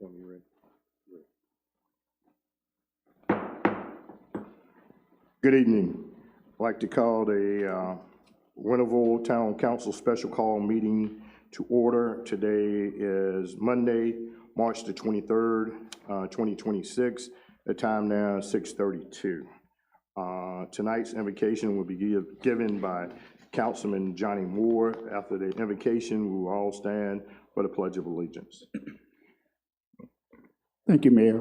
Councilwoman, you ready? Good evening. I'd like to call the Winterville Town Council Special Call Meeting to order. Today is Monday, March the 23rd, 2026. The time now is 6:32. Tonight's invocation will be given by Councilman Johnny Moore. After the invocation, we will all stand for the Pledge of Allegiance. Thank you, Mayor.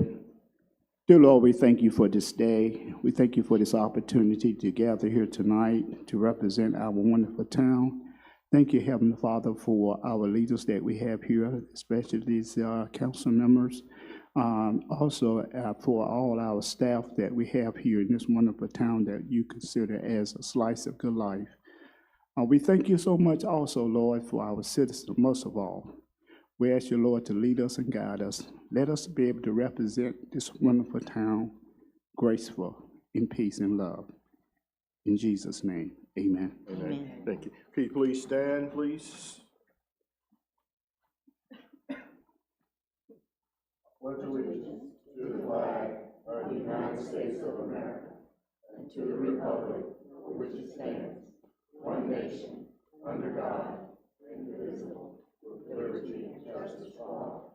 Dear Lord, we thank you for this day. We thank you for this opportunity to gather here tonight to represent our wonderful town. Thank you, Heavenly Father, for our leaders that we have here, especially these council members. Also, for all our staff that we have here in this wonderful town that you consider as a slice of good life. We thank you so much also, Lord, for our citizens, most of all. We ask you, Lord, to lead us and guide us. Let us be able to represent this wonderful town, graceful, in peace and love. In Jesus' name, amen. Amen. Thank you. Can you please stand, please? Pledge allegiance to the flag of the United States of America and to the republic for which it stands, one nation, under God, indivisible, with liberty and justice for all.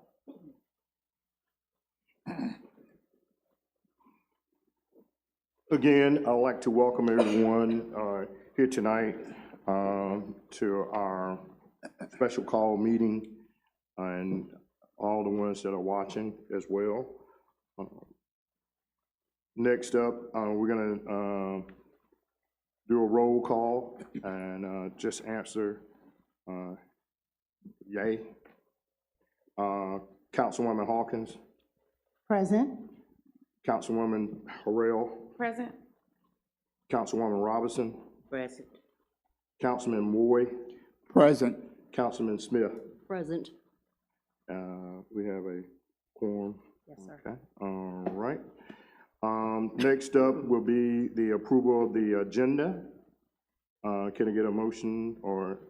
Again, I'd like to welcome everyone here tonight to our special call meeting and all the ones that are watching as well. Next up, we're going to do a roll call and just answer yay. Councilwoman Hawkins. Present. Councilwoman Harrell. Present. Councilwoman Robinson. Present. Councilman Moy. Present. Councilman Smith. Present. We have a quorum. Yes, sir. Okay, all right. Next up will be the approval of the agenda. Can I get a motion, or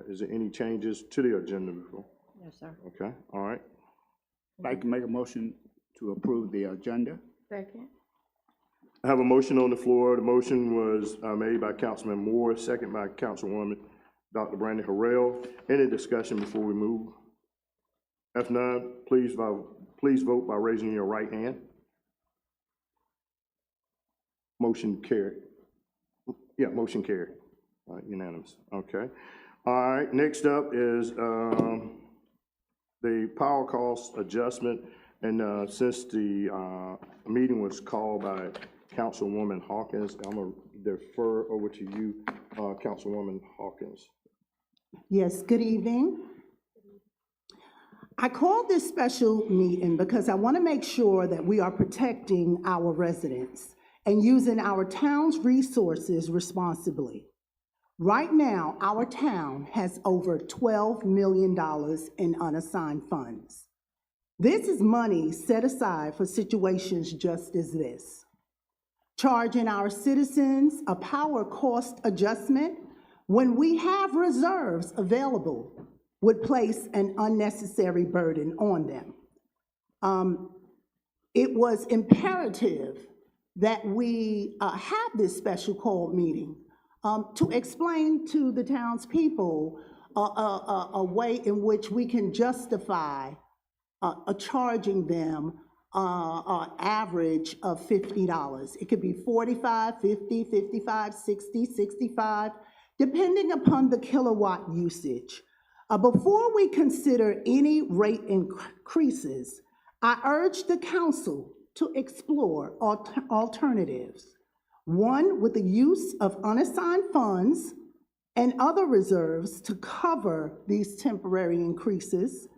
is there any changes to the agenda before? Yes, sir. Okay, all right. I'd like to make a motion to approve the agenda. Second. I have a motion on the floor. The motion was made by Councilman Moore, second by Councilwoman Dr. Brandon Harrell. Any discussion before we move? If not, please vote by raising your right hand. Motion carried. Yeah, motion carried. Unanimous. Okay. All right. Next up is the power cost adjustment. And since the meeting was called by Councilwoman Hawkins, I'm going to defer over to you, Councilwoman Hawkins. Yes, good evening. I called this special meeting because I want to make sure that we are protecting our residents and using our town's resources responsibly. Right now, our town has over $12 million in unassigned funds. This is money set aside for situations just as this. Charging our citizens a power cost adjustment when we have reserves available would place an unnecessary burden on them. It was imperative that we have this special call meeting to explain to the townspeople a way in which we can justify charging them an average of $50. It could be $45, $50, $55, $60, $65, depending upon the kilowatt usage. Before we consider any rate increases, I urge the council to explore alternatives. One, with the use of unassigned funds and other reserves to cover these temporary increases,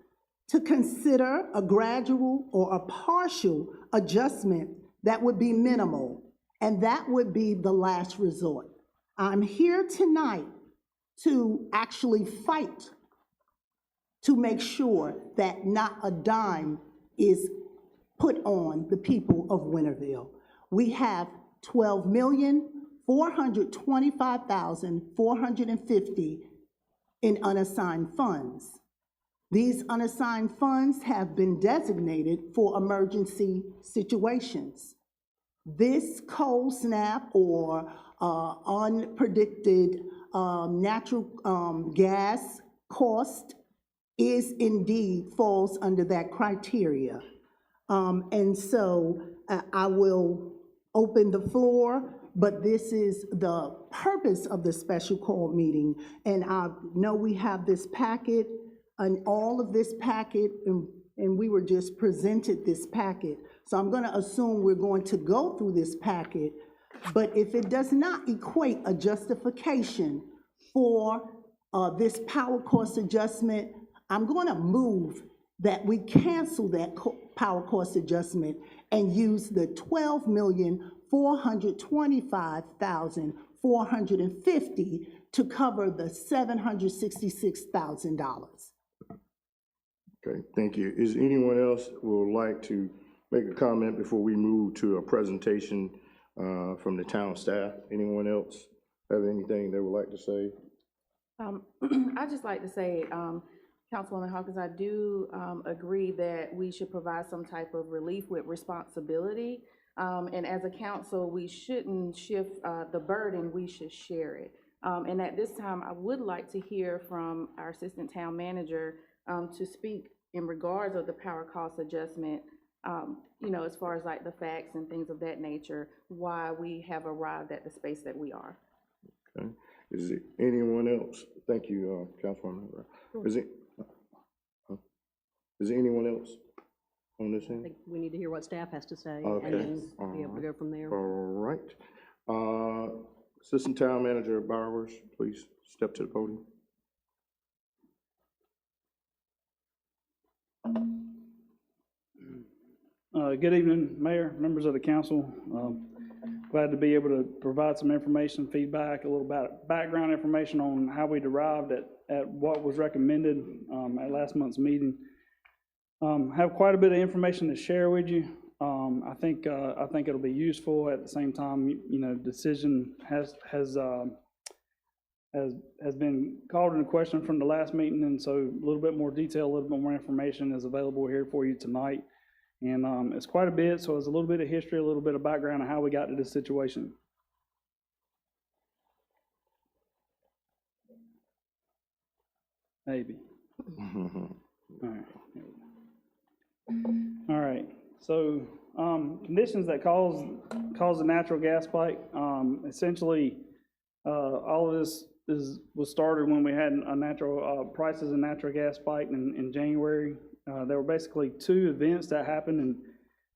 to consider a gradual or a partial adjustment that would be minimal, and that would be the last resort. I'm here tonight to actually fight to make sure that not a dime is put on the people of Winterville. We have $12,425,450 in unassigned funds. These unassigned funds have been designated for emergency situations. This cold snap or unpredicted natural gas cost is indeed falls under that criteria. And so I will open the floor, but this is the purpose of the special call meeting. And I know we have this packet and all of this packet, and we were just presented this packet. So I'm gonna assume we're going to go through this packet, but if it does not equate a justification for this power cost adjustment, I'm gonna move that we cancel that power cost adjustment and use the $12,425,450 to cover the $766,000. Okay, thank you. Is anyone else who would like to make a comment before we move to a presentation from the town staff? Anyone else have anything they would like to say? I'd just like to say, Councilwoman Hawkins, I do agree that we should provide some type of relief with responsibility. And as a council, we shouldn't shift the burden, we should share it. And at this time, I would like to hear from our assistant town manager to speak in regards of the power cost adjustment, you know, as far as like the facts and things of that nature, why we have arrived at the space that we are. Okay. Is it anyone else? Thank you, Councilwoman. Is there anyone else on this I end? think we need to hear what staff has to say, Okay. and then be able to go from there. All right. Assistant Town Manager Bowers, please step to the podium. Good evening, Mayor, members of the council. Glad to be able to provide some information, feedback, a little background information on how we derived at what was recommended at last month's meeting. Have quite a bit of information to share with you. I think it'll be useful. At the same time, you know, decision has been called into question from the last meeting, and so a little bit more detail, a little bit more information is available here for you tonight. And it's quite a bit, so it's a little bit of history, a little bit of background on how we got to this situation. Maybe. All right. All right. So conditions that cause a natural gas spike. Essentially, all of this was started when we had a prices of natural gas spike in January. There were basically two events that happened in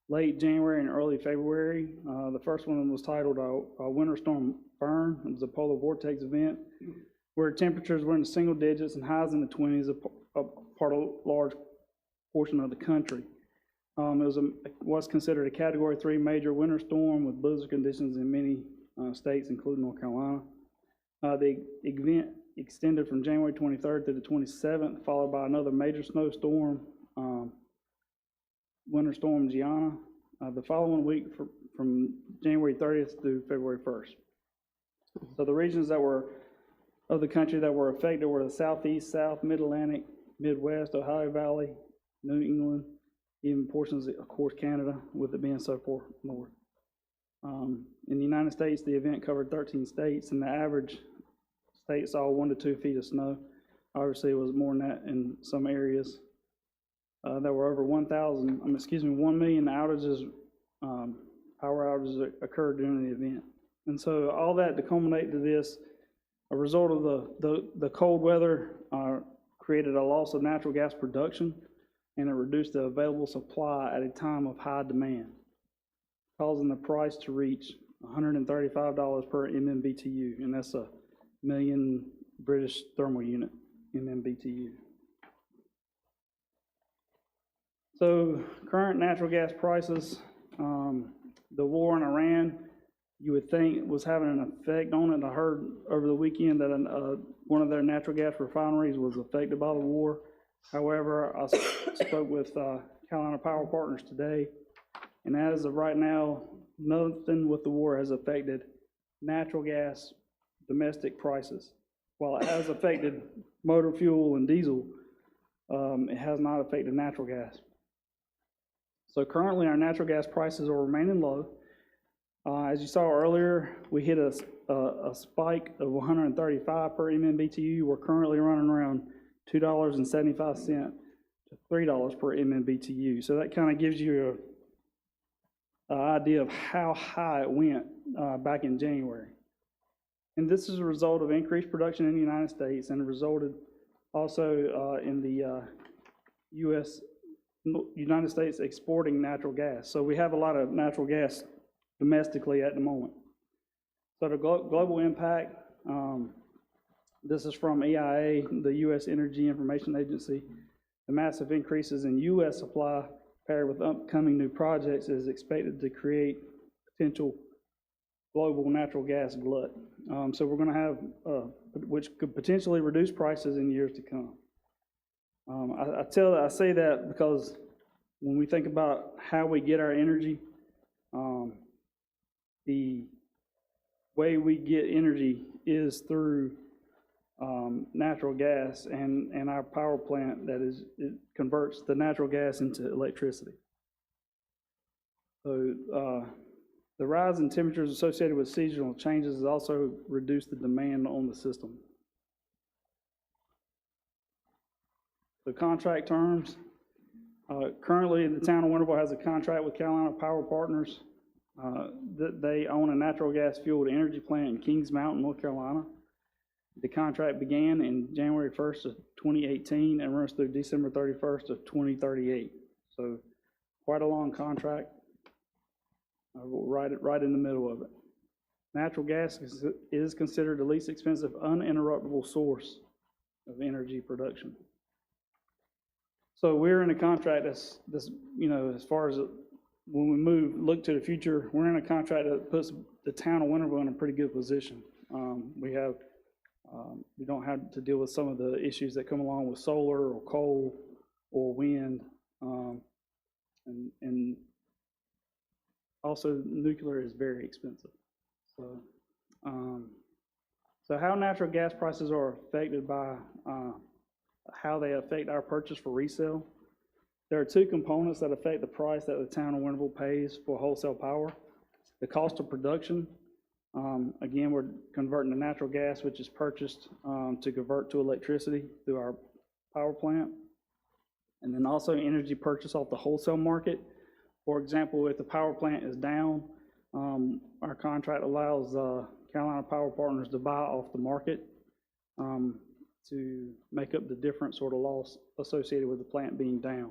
late January and early February. The first one was titled Winter Storm Fern. It was a polar vortex event where temperatures were in the single digits and highs in the 20s, a part of a large portion of the country. It was considered a Category 3 major winter storm with blizzard conditions in many states, including North Carolina. The event extended from January 23rd to the 27th, followed by another major snowstorm, Winter Storm Gianna, the following week from January 30th through February 1st. So the regions of the country that were affected were the Southeast, South, Mid-Atlantic, Midwest, Ohio Valley, New England, even portions of course, Canada, with it being so far north. In the United States, the event covered 13 states, and the average state saw 1 to 2 feet of snow. Obviously, it was more than that in some areas. There were over 1 million outages, power outages occurred during the event. And so all that to culminate to this, a result of the cold weather created a loss of natural gas production, and it reduced the available supply at a time of high demand, causing the price to reach $135 per MMBTU, and that's a million British thermal unit, MMBTU. So current natural gas prices, the war in Iran, you would think was having an effect on it. I heard over the weekend that one of their natural gas refineries was affected by the war. However, I spoke with Carolina Power Partners today, and as of right now, nothing with the war has affected natural gas domestic prices. While it has affected motor fuel and diesel, it has not affected natural gas. So currently, our natural gas prices are remaining low. As you saw earlier, we hit a spike of 135 per MMBTU. We're currently running around $2.75 to $3 per MMBTU. So that kind of gives you an idea of how high it went back in January. And this is a result of increased production in the United States, and it resulted also in the United States exporting natural gas. So we have a lot of natural gas domestically at the moment. So the global impact, this is from EIA, the U.S. Energy Information Agency. The massive increases in U.S. supply paired with upcoming new projects is expected to create potential global natural gas glut. So we're going to have, which could potentially reduce prices in years to come. I say that because when we think about how we get our energy, the way we get energy is through natural gas and our power plant it converts the natural gas into electricity. So the rise in temperatures associated with seasonal changes has also reduced the demand on the system. The contract terms, currently the town of Winterville has a contract with Carolina Power Partners. They own a natural gas fueled energy plant in Kings Mountain, North Carolina. The contract began in January 1st of 2018 and runs through December 31st of 2038. So quite a long contract, right in the middle of it. Natural gas is considered the least expensive, uninterruptible source of energy production. So we're in a contract that's as far as when we look to the future, we're in a contract that puts the town of Winterville in a pretty good position. We don't have to deal with some of the issues that come along with solar or coal or wind, and also nuclear is very expensive. So, so how natural gas prices are affected by how they affect our purchase for resale. There are two components that affect the price that the town of Winterville pays for wholesale power. The cost of production. Again, we're converting the natural gas, which is purchased to convert to electricity through our power plant. And then also energy purchase off the wholesale market. For example, if the power plant is down, our contract allows Carolina Power Partners to buy off the market to make up the different sort of loss associated with the plant being down.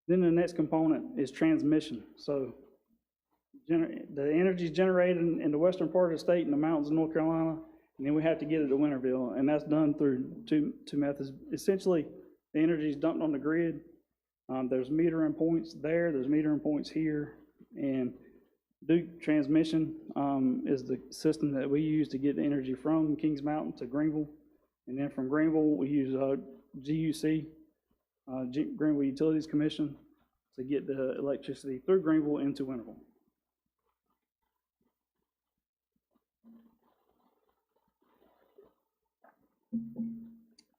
Then the next component is transmission. So the energy is generated in the western part of the state in the mountains of North Carolina, and then we have to get it to Winterville, and that's done through two methods. Essentially, the energy is dumped on the grid. There's metering points there, there's metering points here, and Duke Transmission is the system that we use to get the energy from Kings Mountain to Greenville, and then from Greenville we use GUC, Greenville Utilities Commission, to get the electricity through Greenville into Winterville.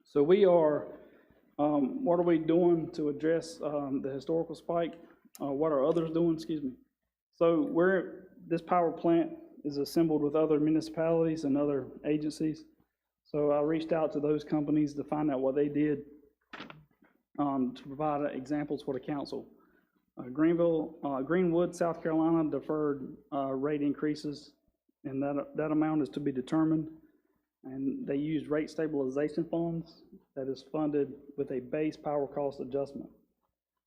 So we are, what are we doing to address the historical spike? What are others doing, excuse me? So this power plant is assembled with other municipalities and other agencies. So I reached out to those companies to find out what they did to provide examples for the council. Greenwood, South Carolina deferred rate increases, and that amount is to be determined. And they used rate stabilization funds that is funded with a base power cost adjustment.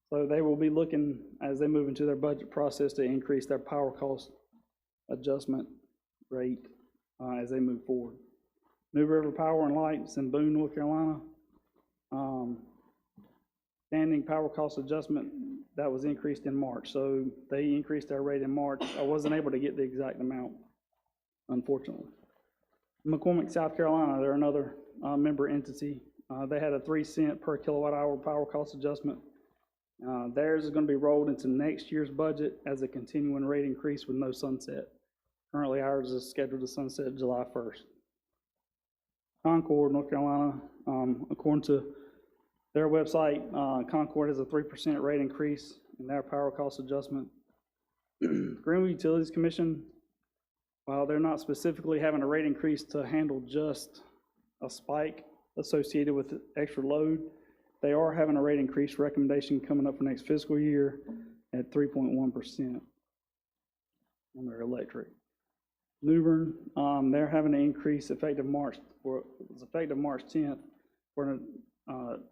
So they will be looking, as they move into their budget process, to increase their power cost adjustment rate as they move forward. New River Power and Lights in Boone, North Carolina, standing power cost adjustment that was increased in March. So they increased their rate in March. I wasn't able to get the exact amount, unfortunately. McCormick, South Carolina, they're another member entity. They had a 3-cent per kilowatt hour power cost adjustment. Theirs is going to be rolled into next year's budget as a continuing rate increase with no sunset. Currently, ours is scheduled to sunset July 1st. Concord, North Carolina, according to Their website, Concord has a 3% rate increase in their power cost adjustment. Greenville Utilities Commission, while they're not specifically having a rate increase to handle just a spike associated with extra load, they are having a rate increase recommendation coming up for next fiscal year at 3.1% on their electric. New Bern, they're having an increase effective March 10th, where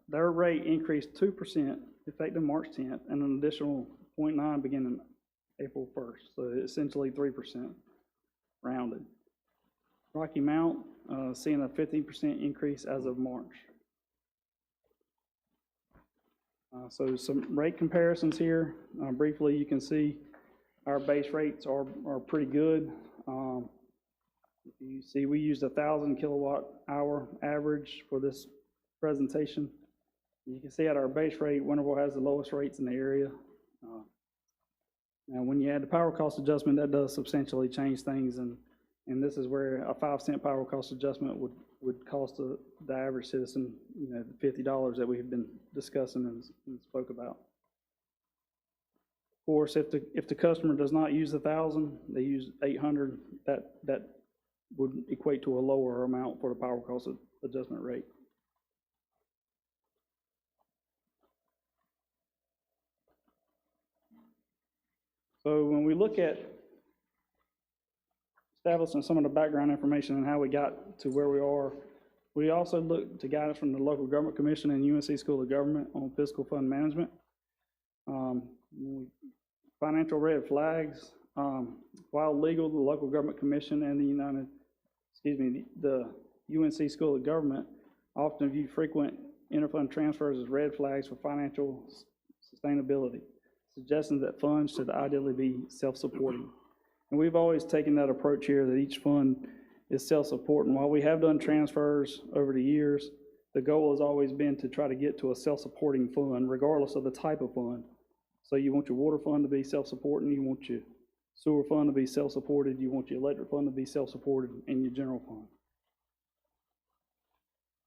their rate increased 2% effective March 10th, and an additional 0.9 beginning April 1st, so essentially 3% rounded. Rocky Mount, seeing a 15% increase as of March. So some rate comparisons here. Briefly, you can see our base rates are pretty good. You see we used 1,000 kilowatt hour average for this presentation. You can see at our base rate, Winterville has the lowest rates in the area. Now, when you add the power cost adjustment, that does substantially change things, and this is where a 5-cent power cost adjustment would cost the average citizen, the $50 that we've been discussing and spoke about. Of course, if the customer does not use 1,000, they use 800, that would equate to a lower amount for the power cost adjustment rate. So when we look at establishing some of the background information and how we got to where we are, we also look to guidance from the Local Government Commission and UNC School of Government on fiscal fund management. Financial red flags, while legal, the Local Government Commission and the UNC School of Government often view frequent interfund transfers as red flags for financial sustainability, suggesting that funds should ideally be self-supporting. And we've always taken that approach here, that each fund is self-supporting. While we have done transfers over the years, the goal has always been to try to get to a self-supporting fund, regardless of the type of fund. So you want your water fund to be self-supporting, you want your sewer fund to be self-supported, you want your electric fund to be self-supported, and your general fund.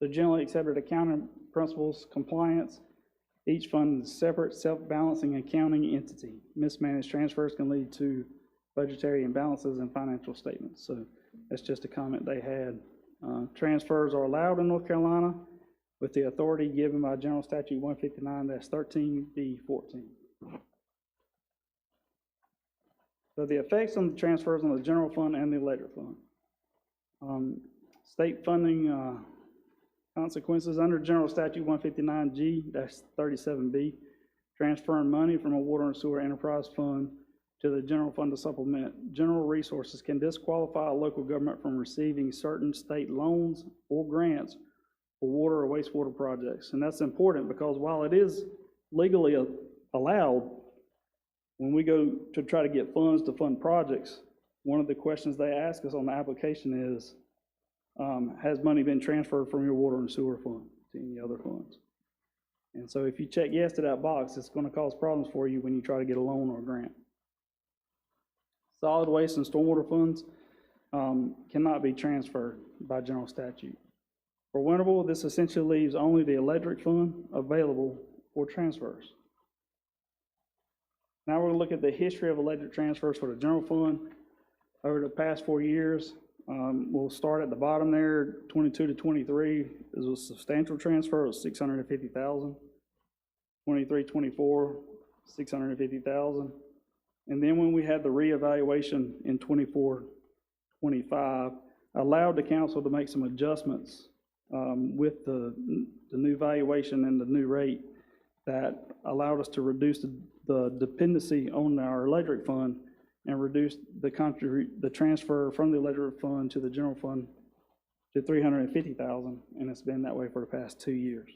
The generally accepted accounting principles compliance. Each fund is a separate, self-balancing accounting entity. Mismanaged transfers can lead to budgetary imbalances in financial statements. So that's just a comment they had. Transfers are allowed in North Carolina with the authority given by General Statute 159-13B14. So the effects on the transfers on the general fund and the electric fund. State funding consequences under General Statute 159G-37B, transferring money from a water and sewer enterprise fund to the general fund to supplement general resources can disqualify a local government from receiving certain state loans or grants for water or wastewater projects. And that's important because while it is legally allowed, when we go to try to get funds to fund projects, one of the questions they ask us on the application is, has money been transferred from your water and sewer fund to any other funds? And so if you check yes to that box, it's going to cause problems for you when you try to get a loan or a grant. Solid waste and stormwater funds cannot be transferred by general statute. For Winterville, this essentially leaves only the electric fund available for transfers. Now we're going to look at the history of electric transfers for the general fund over the past 4 years. We'll start at the bottom there, 22 to 23 is a substantial transfer of $650,000. 23-24, $650,000. And then when we had the reevaluation in 24-25, allowed the council to make some adjustments with the new valuation and the new rate that allowed us to reduce the dependency on our electric fund and reduce the transfer from the electric fund to the general fund to $350,000, and it's been that way for the past 2 years.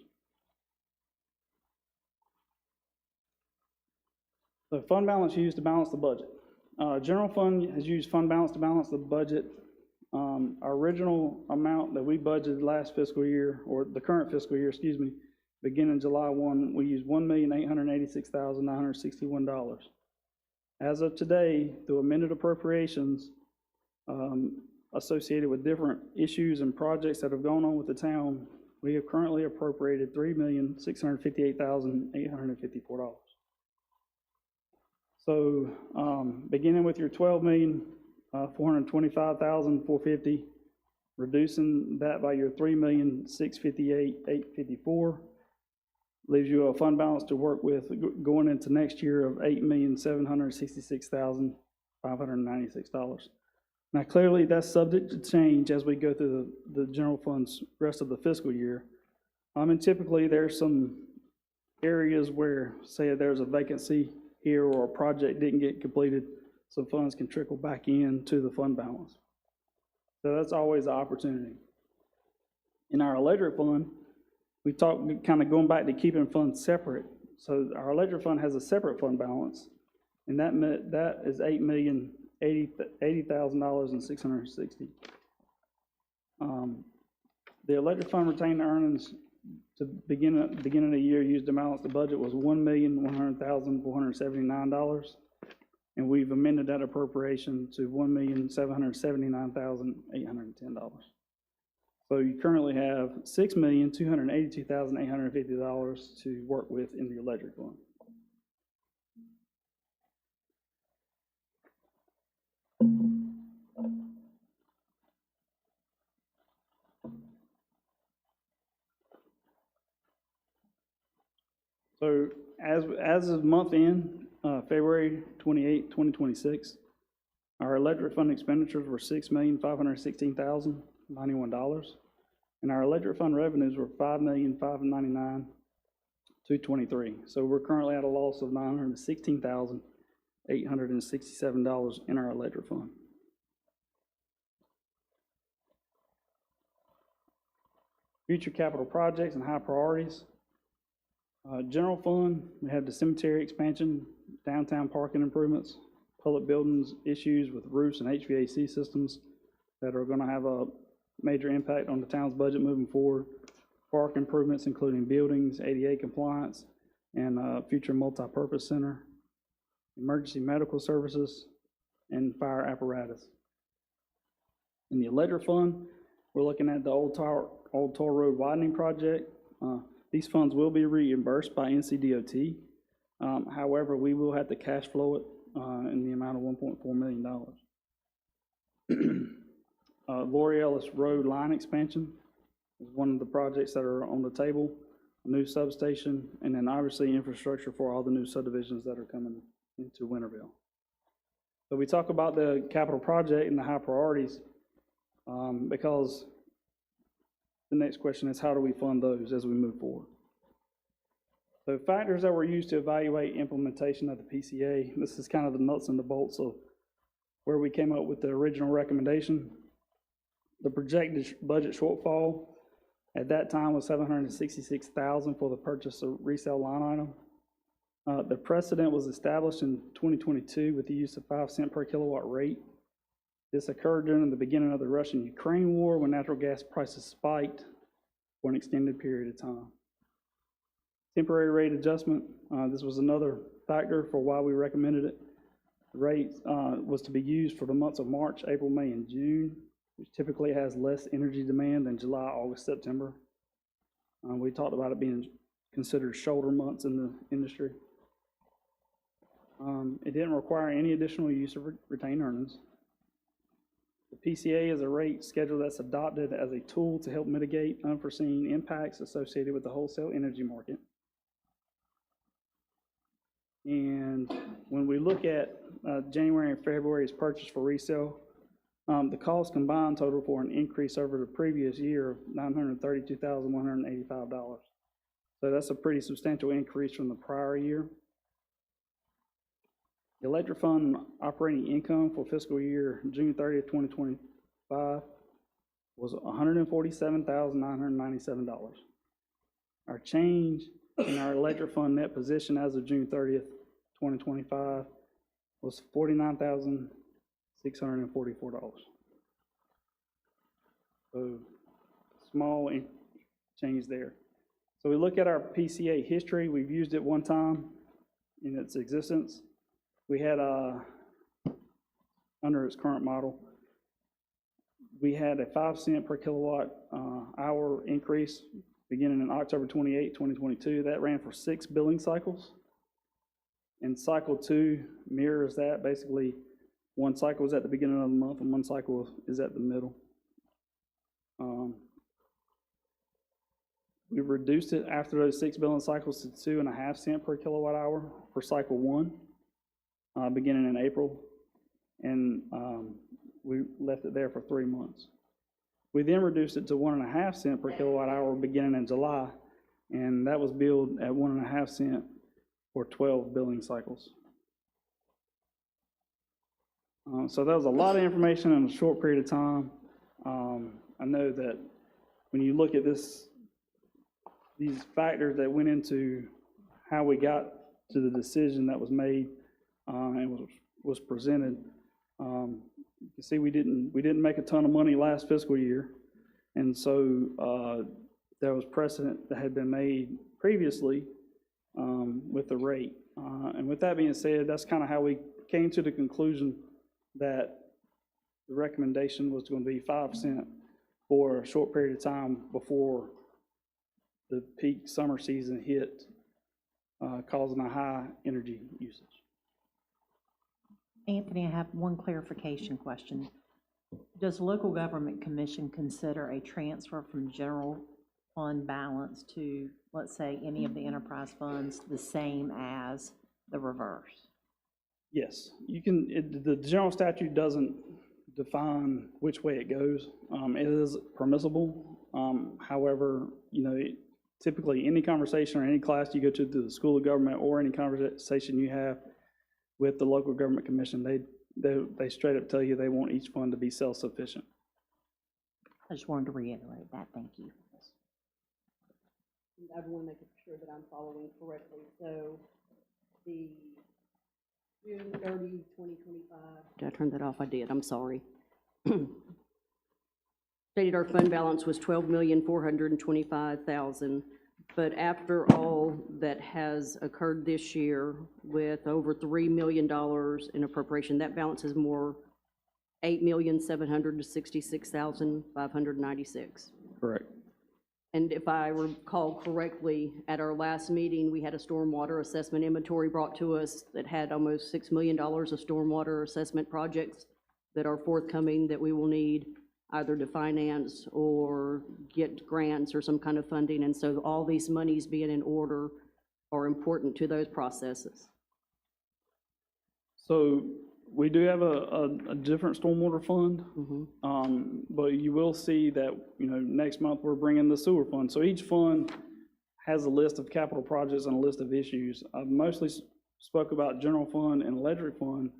So fund balance used to balance the budget. General fund has used fund balance to balance the budget. Our original amount that we budgeted last fiscal year, or the current fiscal year, excuse me, beginning July 1, we used $1,886,961. As of today, through amended appropriations associated with different issues and projects that have gone on with the town, we have currently appropriated $3,658,854. So, beginning with your $12,425,450, reducing that by your $3,658,854, leaves you a fund balance to work with going into next year of $8,766,596. Now, clearly, that's subject to change as we go through the general fund's rest of the fiscal year. And typically, there's some areas where, say, there's a vacancy here or a project didn't get completed, some funds can trickle back into the fund balance. So that's always an opportunity. In our electric fund, we talked, kind of going back to keeping funds separate. So our electric fund has a separate fund balance, and that is $8,080,660. The electric fund retained earnings to begin of the year used to balance the budget was $1,100,479, and we've amended that appropriation to $1,779,810. So you currently have $6,282,850 to work with in the electric fund. So as of month end, February 28, 2026, our electric fund expenditures were $6,516,091, and our electric fund revenues were $5,599,223. So we're currently at a loss of $916,867 in our electric fund. Future capital projects and high priorities. General fund, we have the cemetery expansion, downtown parking improvements, public buildings issues with roofs and HVAC systems that are going to have a major impact on the town's budget moving forward. Park improvements, including buildings, ADA compliance, and future multi-purpose center, emergency medical services, and fire apparatus. In the electric fund, we're looking at the Old Toll Road widening project. These funds will be reimbursed by NCDOT. However, we will have to cash flow it in the amount of $1.4 million. Lori Ellis Road line expansion is one of the projects that are on the table. A new substation, and then obviously infrastructure for all the new subdivisions that are coming into Winterville. So we talk about the capital project and the high priorities because the next question is, how do we fund those as we move forward? So factors that were used to evaluate implementation of the PCA, this is kind of the nuts and the bolts of where we came up with the original recommendation. The projected budget shortfall at that time was $766,000 for the purchase of resale line item. The precedent was established in 2022 with the use of 5 cent per kilowatt rate. This occurred during the beginning of the Russian-Ukraine war when natural gas prices spiked for an extended period of time. Temporary rate adjustment, this was another factor for why we recommended it. The rate was to be used for the months of March, April, May, and June, which typically has less energy demand than July, August, September. We talked about it being considered shoulder months in the industry. It didn't require any additional use of retained earnings. The PCA is a rate schedule that's adopted as a tool to help mitigate unforeseen impacts associated with the wholesale energy market. And when we look at January and February's purchase for resale, the cost combined total for an increase over the previous year of $932,185. So that's a pretty substantial increase from the prior year. The electric fund operating income for fiscal year June 30th, 2025 was $147,997. Our change in our electric fund net position as of June 30th, 2025 was $49,644. So small change there. So we look at our PCA history. We've used it one time in its existence. We had, under its current model, we had a 5 cent per kilowatt hour increase beginning in October 28, 2022. That ran for 6 billing cycles. And cycle 2 mirrors that. Basically, one cycle is at the beginning of the month and one cycle is at the middle. We reduced it after those 6 billing cycles to 2.5 cents per kilowatt hour for cycle 1, beginning in April, and we left it there for 3 months. We then reduced it to 1.5 cents per kilowatt hour beginning in July, and that was billed at 1.5 cents for 12 billing cycles. So that was a lot of information in a short period of time. I know that when you look at these factors that went into how we got to the decision that was made and was presented, you can see we didn't make a ton of money last fiscal year, and so there was precedent that had been made previously with the rate. And with that being said, that's kind of how we came to the conclusion that the recommendation was going to be 5 cents for a short period of time before the peak summer season hit, causing a high energy usage. Anthony, I have one clarification question. Does the Local Government Commission consider a transfer from general fund balance to, let's say, any of the enterprise funds the same as the reverse? Yes, you can. The general statute doesn't define which way it goes. It is permissible. However, typically any conversation or any class you go to the School of Government or any conversation you have with the Local Government Commission, they straight up tell you they want each fund to be self-sufficient. I just wanted to reiterate that. Thank you. I want to make sure that I'm following correctly. So the June 30, 2025. Did I turn that off? I did. I'm sorry. Stated our fund balance was $12,425,000, but after all that has occurred this year with over $3 million in appropriation, that balance is more $8,766,596. Correct. And if I recall correctly, at our last meeting, we had a stormwater assessment inventory brought to us that had almost $6 million of stormwater assessment projects that are forthcoming that we will need either to finance or get grants or some kind of funding. And so all these monies being in order are important to those processes. So we do have a different stormwater fund, but you will see that, next month we're bringing the sewer fund. So each fund has a list of capital projects and a list of issues. I've mostly spoke about general fund and electric fund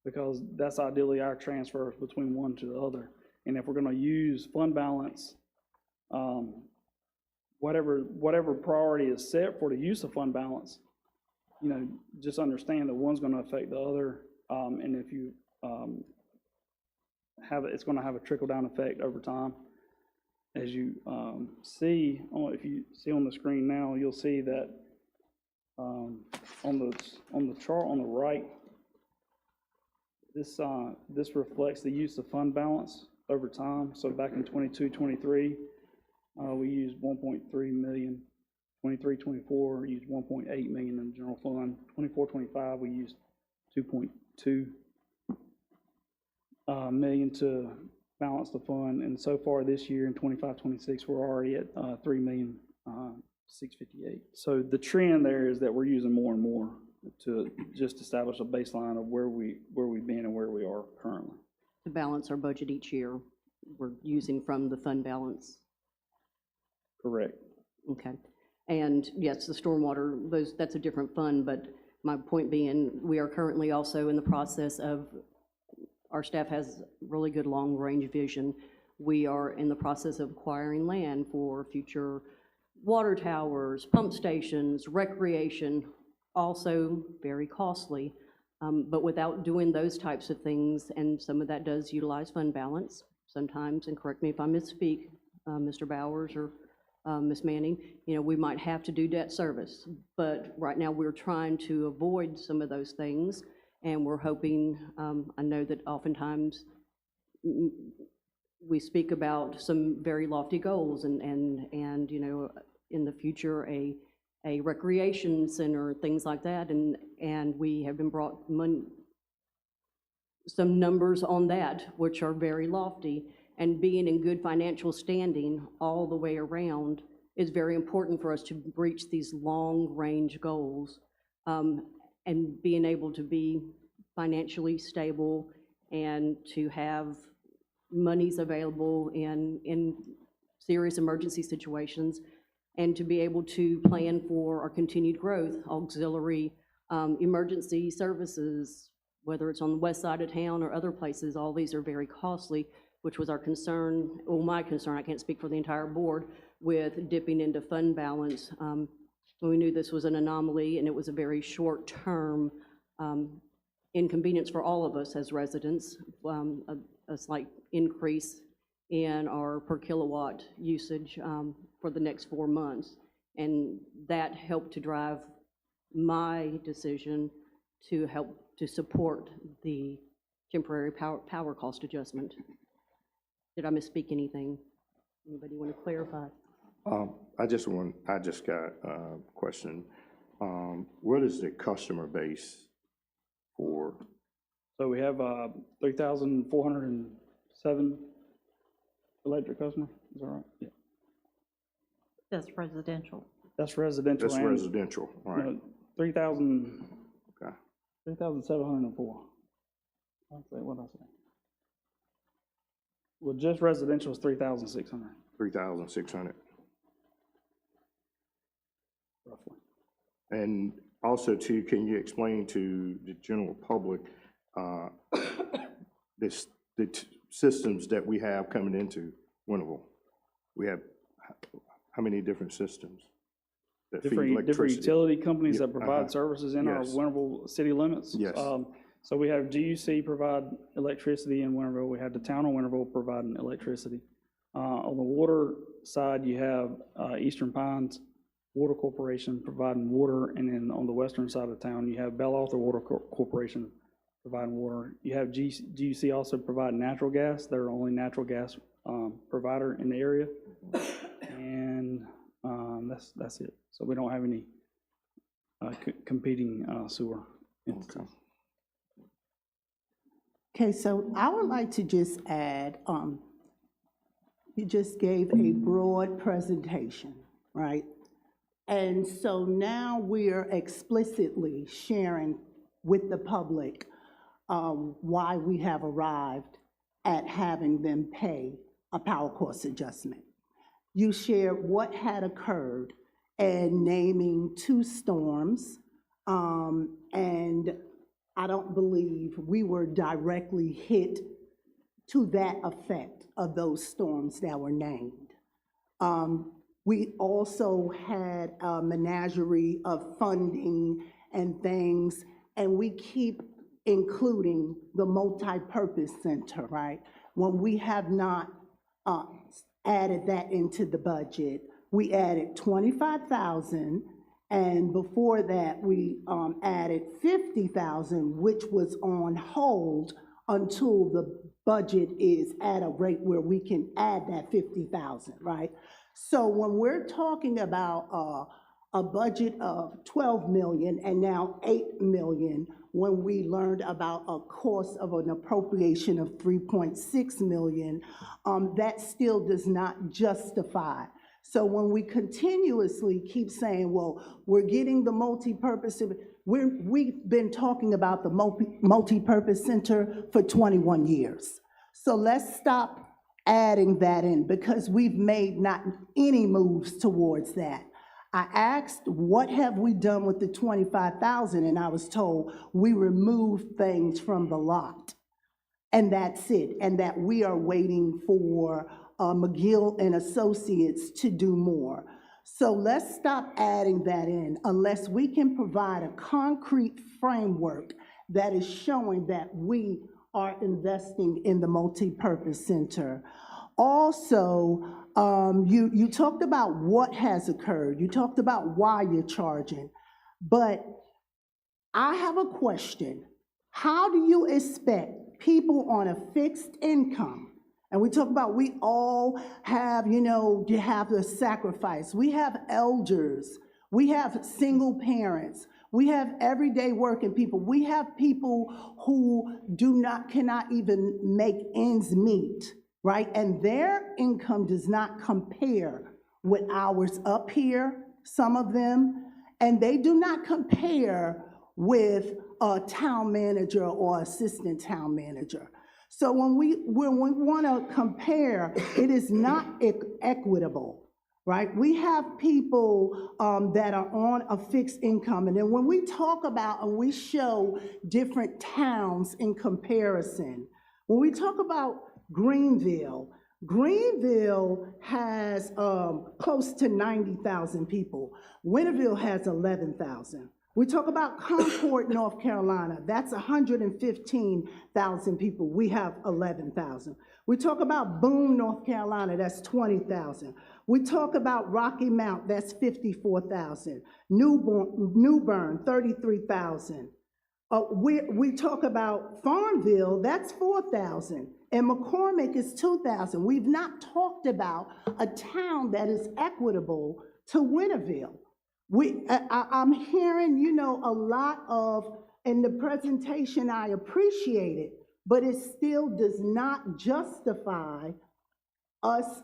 because that's ideally our transfer between one to the other. And if we're going to use fund balance, whatever priority is set for the use of fund balance, just understand that one's going to affect the other. And if you it's going to have a trickle-down effect over time. As you see, if you see on the screen now, you'll see that on the chart on the right, this reflects the use of fund balance over time. So back in 22-23, we used 1.3 million. 23-24, we used 1.8 million in the general fund. 24-25, we used 2.2 million to balance the fund, and so far this year in 25-26, we're already at 3,658,000. So the trend there is that we're using more and more to just establish a baseline of where we've been and where we are currently. To balance our budget each year, we're using from the fund balance. Correct. Okay. And yes, the stormwater, that's a different fund, but my point being, we are currently also in the process of, our staff has really good long-range vision. We are in the process of acquiring land for future water towers, pump stations, recreation, also very costly. But without doing those types of things, and some of that does utilize fund balance sometimes, and correct me if I misspeak, Mr. Bowers or Ms. Manning, we might have to do debt service, but right now we're trying to avoid some of those things, and we're hoping, I know that oftentimes we speak about some very lofty goals and in the future a recreation center, things like that, and we have been brought some numbers on that, which are very lofty, and being in good financial standing all the way around is very important for us to reach these long-range goals, and being able to be financially stable and to have monies available in serious emergency situations, and to be able to plan for our continued growth, auxiliary emergency services, whether it's on the west side of town or other places. All these are very costly, which was our concern, well, my concern, I can't speak for the entire board, with dipping into fund balance. We knew this was an anomaly, and it was a very short-term inconvenience for all of us as residents, a slight increase in our per kilowatt usage for the next 4 months. And that helped to drive my decision to help to support the temporary power cost adjustment. Did I misspeak anything? Anybody want to clarify? I just got a question. What is the customer base for? So we have 3,407 electric customers, is that right? Yeah. That's residential. That's residential. That's residential, right? No, 3,000, Okay. 3,704. What did I say? Well, just residential is 3,600, 3,600. roughly. And also, too, can you explain to the general public the systems that we have coming into Winterville? We have how many different systems that feed Different electricity? utility companies Yeah, that provide services in our Yes. Winterville city limits. Yes. So we have GUC provide electricity in Winterville. We have the town of Winterville providing electricity. On the water side, you have Eastern Pines Water Corporation providing water, and then on the western side of town, you have Bell Arthur Water Corporation providing water. You have GUC also providing natural gas. They're the only natural gas provider in the area. And that's it. So we don't have any competing sewer entities. Okay, so I would like to just add, you just gave a broad presentation, right? And so now we're explicitly sharing with the public why we have arrived at having them pay a power cost adjustment. You shared what had occurred and naming 2 storms, and I don't believe we were directly hit to that effect of those storms that were named. We also had a menagerie of funding and things, and we keep including the multi-purpose center, right? When we have not added that into the budget, we added $25,000, and before that, we added $50,000, which was on hold until the budget is at a rate where we can add that $50,000, right? So when we're talking about a budget of $12 million and now $8 million, when we learned about a cost of an appropriation of $3.6 million, that still does not justify. So when we continuously keep saying, well, we're getting the multi-purpose, we've been talking about the multi-purpose center for 21 years. So let's stop adding that in, because we've made not any moves towards that. I asked, what have we done with the $25,000? And I was told, we removed things from the lot. And that's it, and that we are waiting for McGill and Associates to do more. So let's stop adding that in unless we can provide a concrete framework that is showing that we are investing in the multi-purpose center. Also, you talked about what has occurred. You talked about why you're charging. But I have a question. How do you expect people on a fixed income, and we talk about we all have have, you have the sacrifice. We have elders. We have single parents. We have everyday working people. We have people who cannot even make ends meet, right? And their income does not compare with ours up here, some of them, and they do not compare with a town manager or assistant town manager. So when we want to compare, it is not equitable, right? We have people that are on a fixed income, and then when we talk about and we show different towns in comparison, when we talk about Greenville has close to 90,000 people. Winterville has 11,000. We talk about Concord, North Carolina, that's 115,000 people. We have 11,000. We talk about Boone, North Carolina, that's 20,000. We talk about Rocky Mount, that's 54,000. Newbern, 33,000. We talk about Farmville, that's 4,000. And McCormick is 2,000. We've not talked about a town that is equitable to Winterville. I'm hearing, a lot of, in the presentation, I appreciate it, but it still does not justify us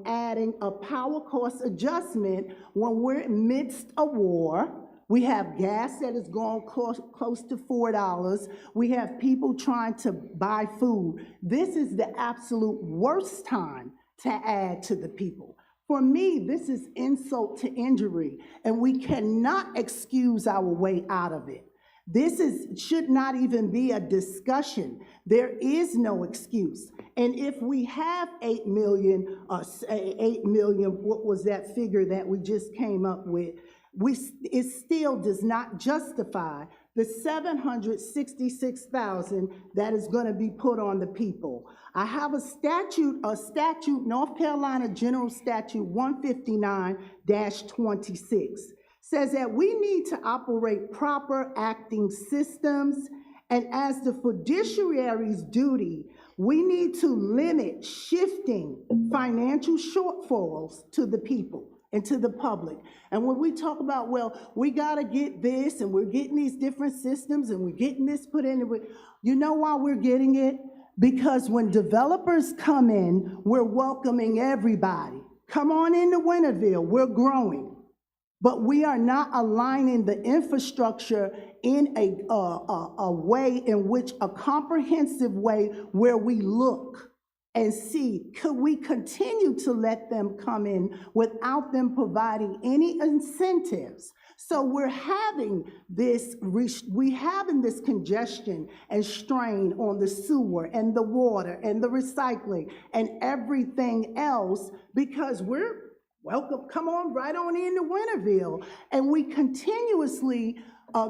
adding a power cost adjustment when we're amidst a war. We have gas that is going close to $4. We have people trying to buy food. This is the absolute worst time to add to the people. For me, this is insult to injury, and we cannot excuse our way out of it. This should not even be a discussion. There is no excuse. And if we have 8 million, what was that figure that we just came up with? It still does not justify the 766,000 that is going to be put on the people. I have a statute, North Carolina General Statute 159-26, says that we need to operate proper acting systems, and as the fiduciary's duty, we need to limit shifting financial shortfalls to the people and to the public. And when we talk about, well, we gotta get this, and we're getting these different systems, and we're getting this put in, you know why we're getting it? Because when developers come in, we're welcoming everybody. Come on into Winterville, we're growing. But we are not aligning the infrastructure in a way in which, a comprehensive way where we look and see, could we continue to let them come in without them providing any incentives? So we're having this congestion and strain on the sewer and the water and the recycling and everything else because we're welcome, come on right on into Winterville. And we continuously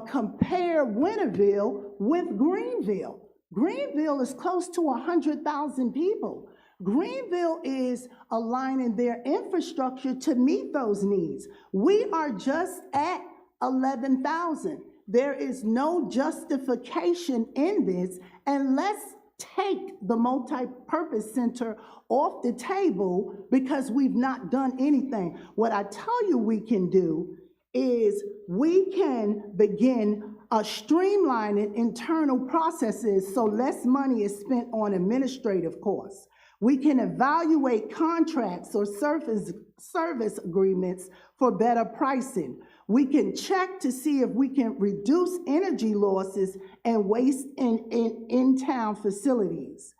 compare Winterville with Greenville. Greenville is close to 100,000 people. Greenville is aligning their infrastructure to meet those needs. We are just at 11,000. There is no justification in this, and let's take the multi-purpose center off the table because we've not done anything. What I tell you we can do is we can begin streamlining internal processes so less money is spent on administrative costs. We can evaluate contracts or service agreements for better pricing. We can check to see if we can reduce energy losses and waste in town facilities.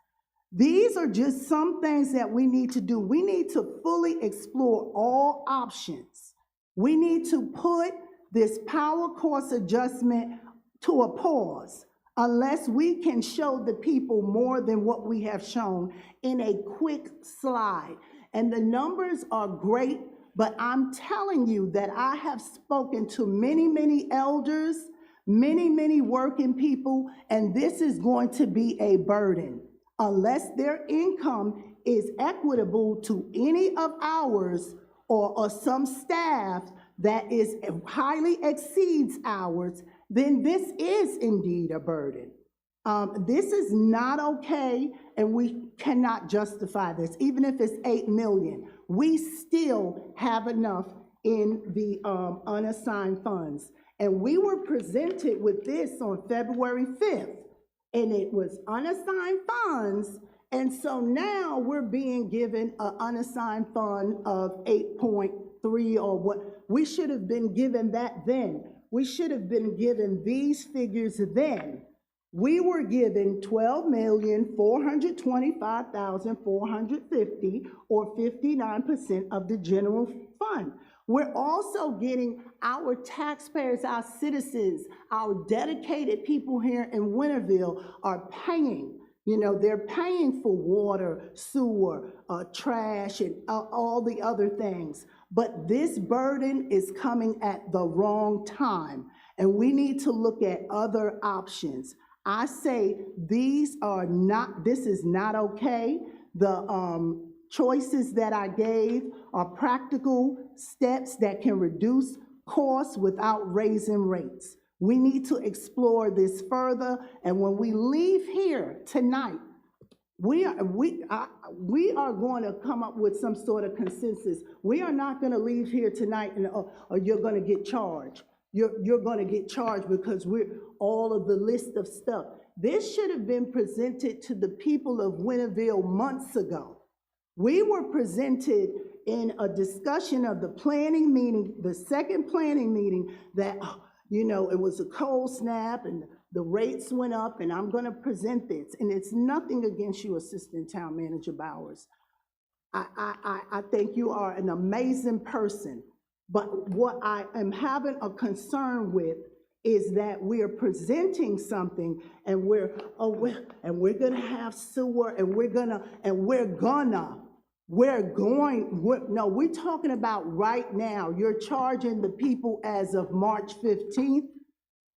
These are just some things that we need to do. We need to fully explore all options. We need to put this power cost adjustment to a pause unless we can show the people more than what we have shown in a quick slide. And the numbers are great, but I'm telling you that I have spoken to many, many elders, many working people, and this is going to be a burden unless their income is equitable to any of ours or some staff that is highly exceeds ours, then this is indeed a burden. This is not okay, and cannot justify this. Even if it's 8 million, we still have enough in the unassigned funds. And we were presented with this on February 5th, and it was unassigned funds. And so now we're being given an unassigned fund of 8.3 or what. We should have been given that then. We should have been given these figures then. We were given $12,425,450, or 59% of the general fund. We're also getting our taxpayers, our citizens, our dedicated people here in Winterville are paying. You know, they're paying for water, sewer, trash, and all the other things. But this burden is coming at the wrong time, and we need to look at other options. I say this is not okay. The choices that I gave are practical steps that can reduce costs without raising rates. We need to explore this further, and when we leave here tonight, we are going to come up with some sort of consensus. We are not going to leave here tonight and or you're going to get charged. You're going to get charged because we're all of the list of stuff. This should have been presented to the people of Winterville months ago. We were presented in a discussion of the planning meeting, the second planning meeting, that, you know, it was a cold snap and the rates went up, and I'm going to present this. And it's nothing against you, Assistant Town Manager Bowers. I think you are an amazing person. But what I am having a concern with is that we are presenting something and we're gonna have sewer and we're talking about right now. You're charging the people as of March 15th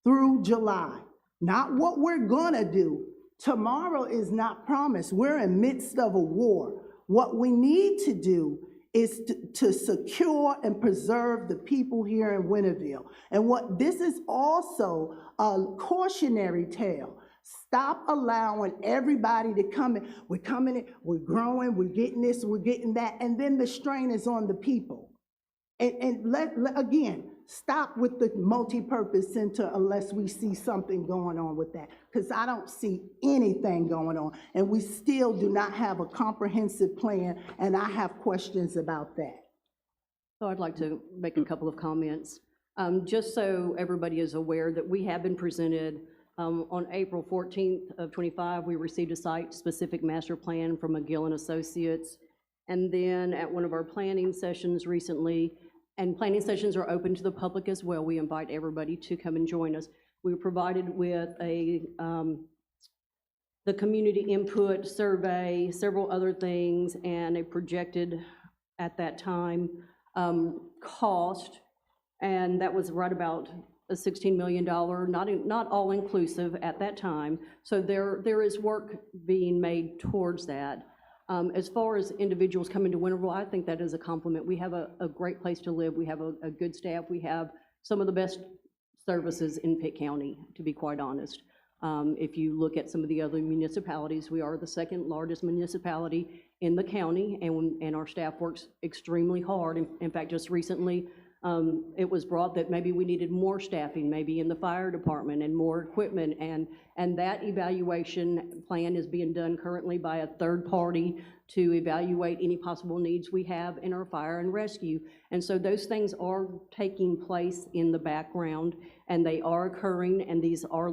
through July. Not what we're gonna do. Tomorrow is not promised. We're in midst of a war. What we need to do is to secure and preserve the people here in Winterville. And what this is also a cautionary tale. Stop allowing everybody to come in. We're coming in, we're growing, we're getting this, we're getting that, and then the strain is on the people. And again, stop with the multi-purpose center unless we see something going on with that, because I don't see anything going on, and we still do not have a comprehensive plan, and I have questions about that. So I'd like to make a couple of comments. Just so everybody is aware that we have been presented on April 14th of 25, we received a site-specific master plan from McGill and Associates. And then at one of our planning sessions recently, and planning sessions are open to the public as well, we invite everybody to come and join us. We were provided with the community input survey, several other things, and a projected, at that time, cost, and that was right about a $16 million, not all inclusive at that time. So there is work being made towards that. As far as individuals coming to Winterville, I think that is a compliment. We have a great place to live. We have a good staff. We have some of the best services in Pitt County, to be quite honest. If you look at some of the other municipalities, we are the second largest municipality in the county, and our staff works extremely hard. In fact, just recently, it was brought that maybe we needed more staffing, maybe in the fire department, and more equipment, and that evaluation plan is being done currently by a third party to evaluate any possible needs we have in our fire and rescue. And so those things are taking place in the background, and they are occurring, and these are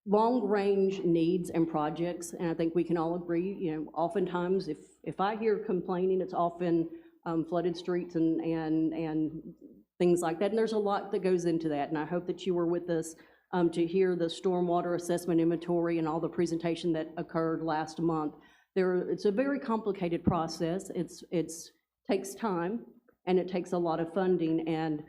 long-range needs and projects, and I think we can all agree, you know, oftentimes if I hear complaining, it's often flooded streets and things like that, and there's a lot that goes into that, and I hope that you were with us to hear the stormwater assessment inventory and all the presentation that occurred last month. It's a very complicated process. It takes time, and it takes a lot of funding, and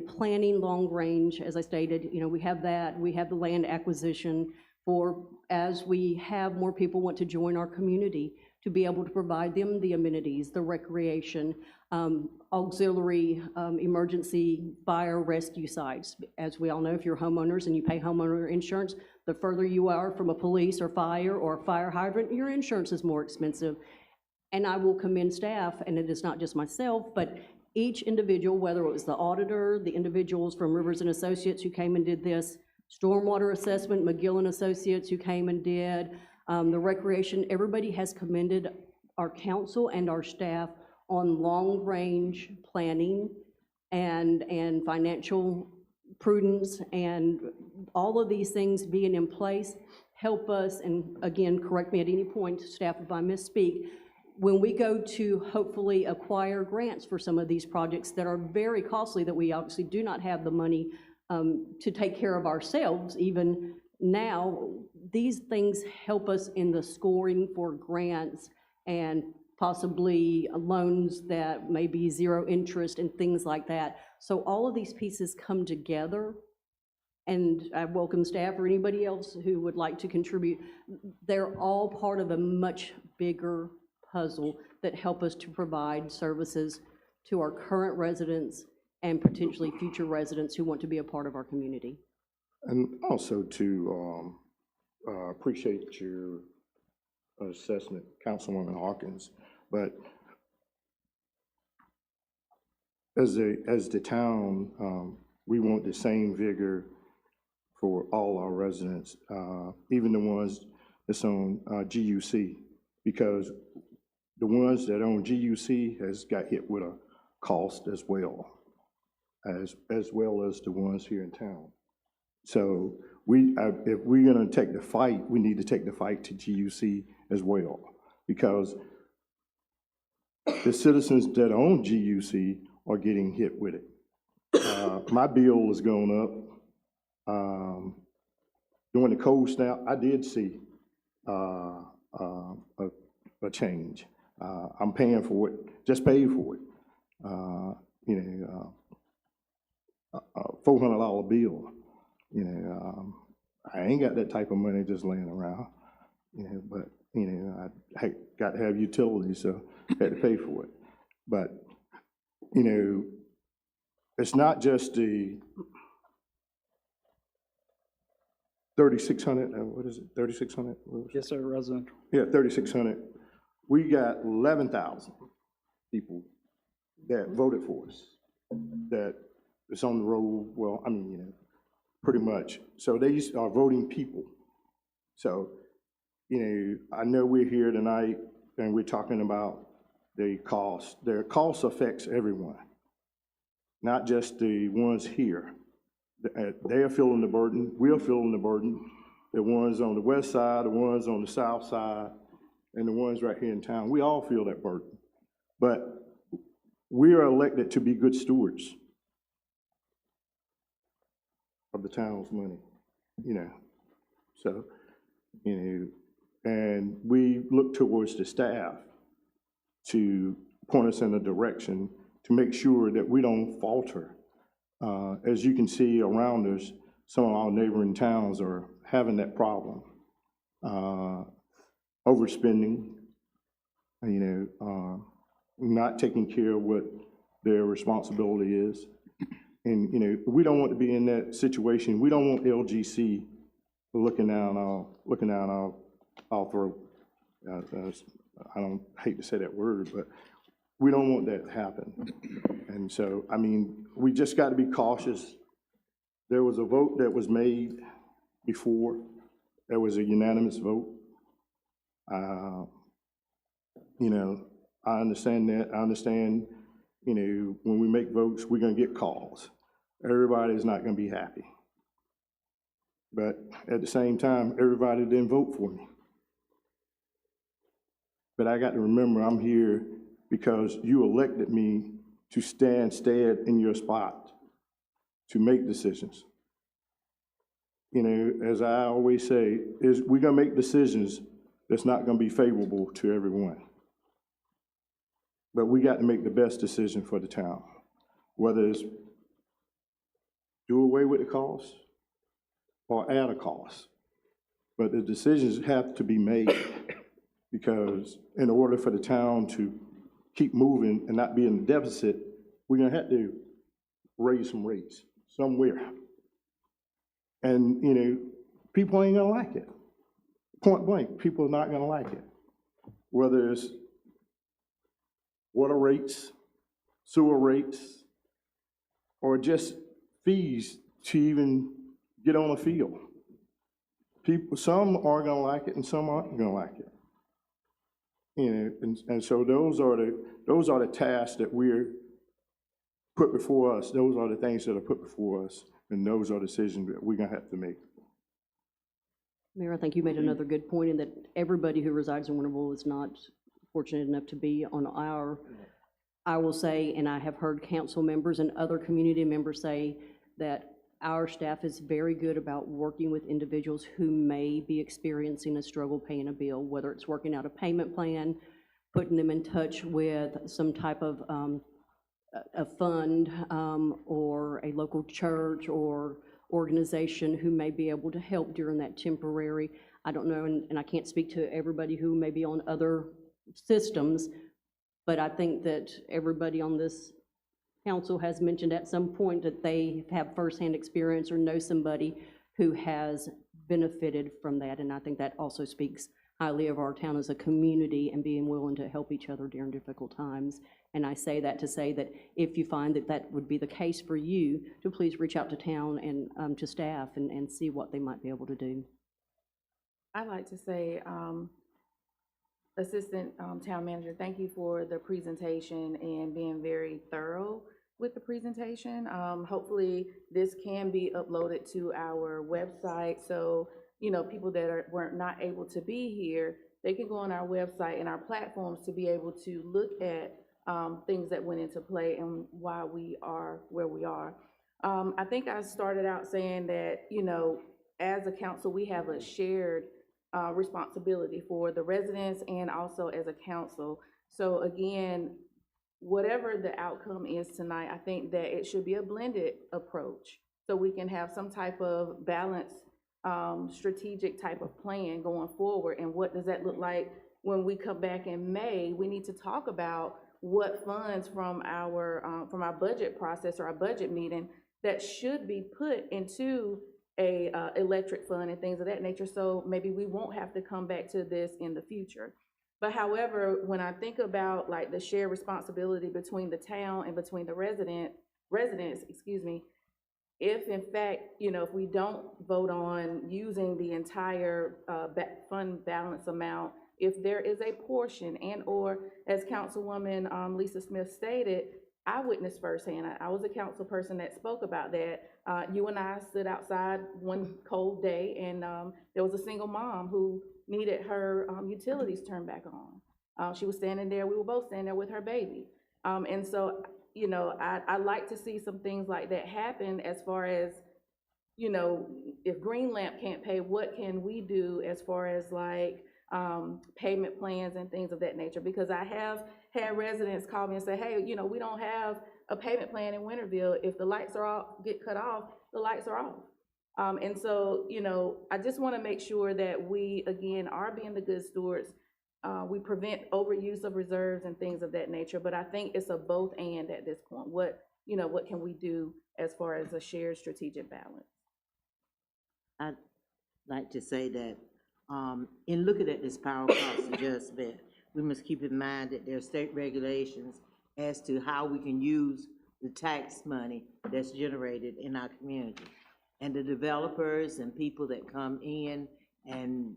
planning long range, as I stated, you know, we have that. We have the land acquisition for, as we have more people want to join our community, to be able to provide them the amenities, the recreation, auxiliary emergency fire rescue sites. As we all know, if you're homeowners and you pay homeowner insurance, The further you are from a police or fire or fire hydrant, your insurance is more expensive. And I will commend staff, and it is not just myself, but each individual, whether it was the auditor, the individuals from Rivers and Associates who came and did this, stormwater assessment, McGill and Associates who came and did, the recreation, everybody has commended our council and our staff on long-range planning and financial prudence, and all of these things being in place help us, and again, correct me at any point, staff, if I misspeak, when we go to hopefully acquire grants for some of these projects that are very costly, that we obviously do not have the money to take care of ourselves even now, these things help us in the scoring for grants and possibly loans that may be zero interest and things like that. So all of these pieces come together, and I welcome staff or anybody else who would like to contribute. They're all part of a much bigger puzzle that help us to provide services to our current residents and potentially future residents who want to be a part of our community. And also to appreciate your assessment, Councilwoman Hawkins, but as the town, we want the same vigor for all our residents, even the ones that's on GUC, because the ones that own GUC has got hit with a cost as well as the ones here in town. So if we're gonna take the fight, we need to take the fight to GUC as well, because the citizens that own GUC are getting hit with it. My bill is going up. During the cold snap, I did see a change. I'm paying for it, just paid for it. $400 bill. I ain't got that type of money just laying around, but, I got to have utilities, so I had to pay for it. But, it's not just the 3,600, what is it, 3,600? Yes, sir, residential. Yeah, 3,600. We got 11,000 people that voted for us, that is on the road, well, I mean, pretty much. So they are voting people. So, I know we're here tonight and we're talking about the cost. Their cost affects everyone, not just the ones here. They are feeling the burden, we're feeling the burden. The ones on the west side, the ones on the south side, and the ones right here in town, we all feel that burden. But we are elected to be good stewards of the town's money, so, and we look towards the staff to point us in a direction to make sure that we don't falter. As you can see around us, some of our neighboring towns are having that problem. Overspending, not taking care of what their responsibility is. And, we don't want to be in that situation. We don't want LGC looking down our throat. I don't hate to say that word, but we don't want that to happen. And so, we just got to be cautious. There was a vote that was made before. There was a unanimous vote. I understand that. I understand, when we make votes, we're going to get calls. Everybody's not going to be happy. But at the same time, everybody didn't vote for me. But I got to remember I'm here because you elected me to stand stead in your spot, to make decisions. As I always say, we're going to make decisions that's not going to be favorable to everyone. But we got to make the best decision for the town, whether it's do away with the cost or add a cost. But the decisions have to be made, because in order for the town to keep moving and not be in the deficit, we're going to have to raise some rates somewhere. And, people ain't gonna like it. Point blank, people are not gonna like it. Whether it's water rates, sewer rates, or just fees to even get on the field. People, some are gonna like it and some aren't gonna like it. You know, and so those are the tasks that we're put before us. Those are the things that are put before us, and those are decisions that we're gonna have to make. Mayor, I think you made another good point in that everybody who resides in Winterville is not fortunate enough to be on I will say, and I have heard council members and other community members say that our staff is very good about working with individuals who may be experiencing a struggle paying a bill, whether it's working out a payment plan, putting them in touch with some type of a fund or a local church or organization who may be able to help during that temporary. I don't know, and I can't speak to everybody who may be on other systems, but I think that everybody on this council has mentioned at some point that they have firsthand experience or know somebody who has benefited from that, and I think that also speaks highly of our town as a community and being willing to help each other during difficult times. And I say that to say that if you find that that would be the case for you, to please reach out to town and to staff and see what they might be able to do. I'd like to say, Assistant Town Manager, thank you for the presentation and being very thorough with the presentation. Hopefully this can be uploaded to our website, so you know, people that weren't not able to be here, they can go on our website and our platforms to be able to look at things that went into play and why we are where we are. I think I started out saying that, you know, as a council, we have a shared responsibility for the residents and also as a council. So again, whatever the outcome is tonight, I think that it should be a blended approach so we can have some type of balanced strategic type of plan going forward. And what does that look like when we come back in May? We need to talk about what funds from our budget process or our budget meeting that should be put into a electric fund and things of that nature. So maybe we won't have to come back to this in the future. But however, when I think about like the shared responsibility between the town and between the residents, if in fact, you know, if we don't vote on using the entire fund balance amount, if there is a portion and or as Councilwoman Lisa Smith stated, I witnessed firsthand. I was a council person that spoke about that. You and I stood outside one cold day and there was a single mom who needed her utilities turned back on. She was standing there, we were both standing there with her baby. And so, you know, I like to see some things like that happen as far as, you know, if Green Lamp can't pay, what can we do as far as like payment plans and things of that nature? Because I have had residents call me and say, hey, you know, we don't have a payment plan in Winterville. If the lights are off, get cut off, the lights are off. And so, you know, I just want to make sure that we, again, are being the good stewards. We prevent overuse of reserves and things of that nature, but I think it's a both and at this point. What can we do as far as a shared strategic balance? I'd like to say that in looking at this power cost adjustment, we must keep in mind that there are state regulations as to how we can use the tax money that's generated in our community. And the developers and people that come in and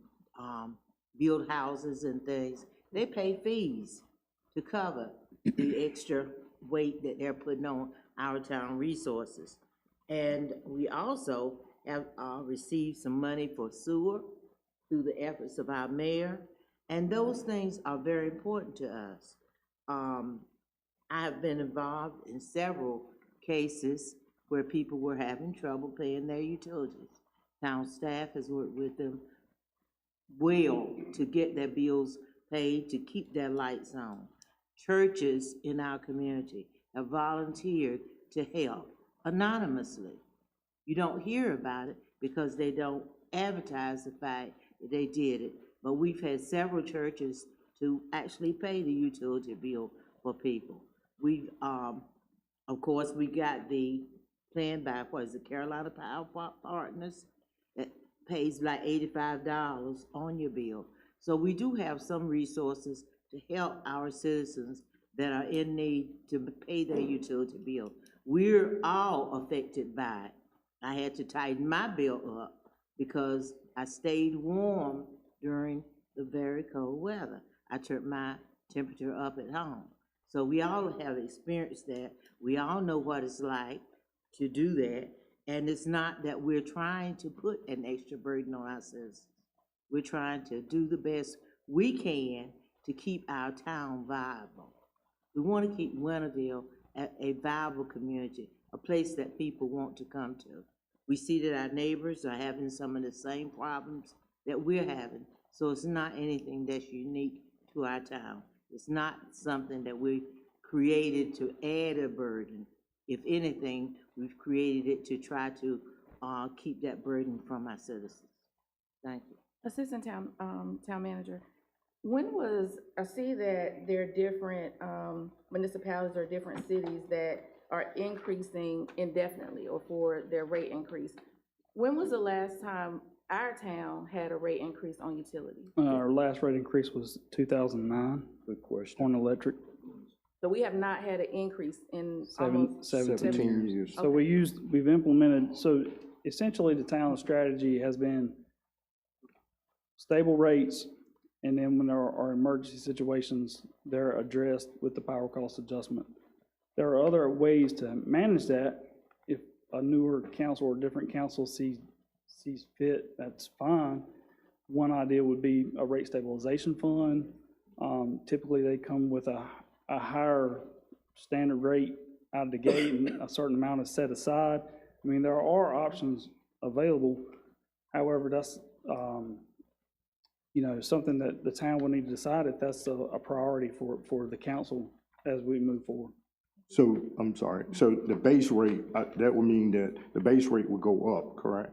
build houses and things, they pay fees to cover the extra weight that they're putting on our town resources. And we also have received some money for sewer through the efforts of our mayor, and those things are very important to us. I have been involved in several cases where people were having trouble paying their utilities. Town staff has worked with them well to get their bills paid, to keep their lights on. Churches in our community have volunteered to help anonymously. You don't hear about it because they don't advertise the fact that they did it, but we've had several churches to actually pay the utility bill for people. We, of course, we got the plan by, what is it, Carolina Power Partners, that pays like $85 on your bill. So we do have some resources to help our citizens that are in need to pay their utility bill. We're all affected by it. I had to tighten my bill up because I stayed warm during the very cold weather. I turned my temperature up at home. So we all have experienced that. We all know what it's like to do that. And it's not that we're trying to put an extra burden on our citizens. We're trying to do the best we can to keep our town viable. We want to keep Winterville a viable community, a place that people want to come to. We see that our neighbors are having some of the same problems that we're having, so it's not anything that's unique to our town. It's not something that we created to add a burden. If anything, we've created it to try to keep that burden from our citizens. Thank you. Assistant Town Manager, I see that there are different municipalities or different cities that are increasing indefinitely or for their rate increase. When was the last time our town had a rate increase on utilities? Our last rate increase was 2009 Good question. on electric. So we have not had an increase in Seven- almost 17 years. So we've implemented, so essentially the town's strategy has been stable rates, and then when there are emergency situations, they're addressed with the power cost adjustment. There are other ways to manage that. If a newer council or different council sees fit, that's fine. One idea would be a rate stabilization fund. Typically, they come with a higher standard rate out of the gate, and a certain amount is set aside. I mean, there are options available. However, that's something that the town will need to decide if that's a priority for the council as we move forward. So, I'm sorry, so the base rate, that would mean that the base rate would go up, correct?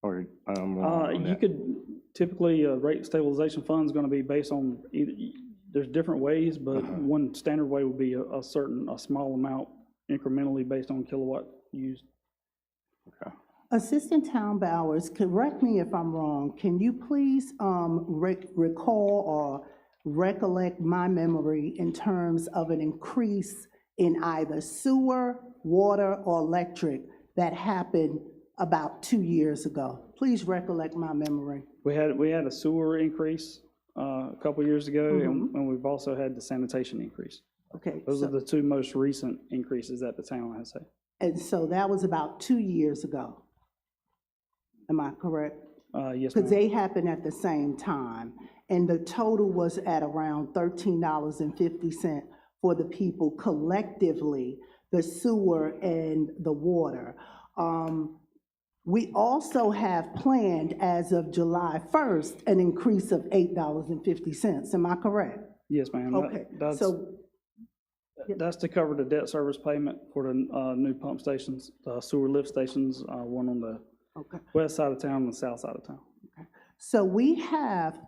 Or I'm wrong on You that? could, typically, a rate stabilization fund is gonna be based on either, there's different ways, but one standard way would be a small amount incrementally based on kilowatt used. Okay. Assistant Town Bowers, correct me if I'm wrong, can you please recall or recollect my memory in terms of an increase in either sewer, water, or electric that happened about 2 years ago? Please recollect my memory. We had a sewer increase a couple years ago, and we've also had the sanitation increase. Okay, Those are so, the two most recent increases that the town has had. and so that was about 2 years ago. Am I correct? Yes, Because ma'am. they happened at the same time, and the total was at around $13.50 for the people collectively, the sewer and the water. We also have planned, as of July 1st, an increase of $8.50. Am I correct? Yes, ma'am. Okay, so, That's to cover the debt service payment for the new pump stations, sewer lift stations, one on the okay. west side of town and the south side of town. So we have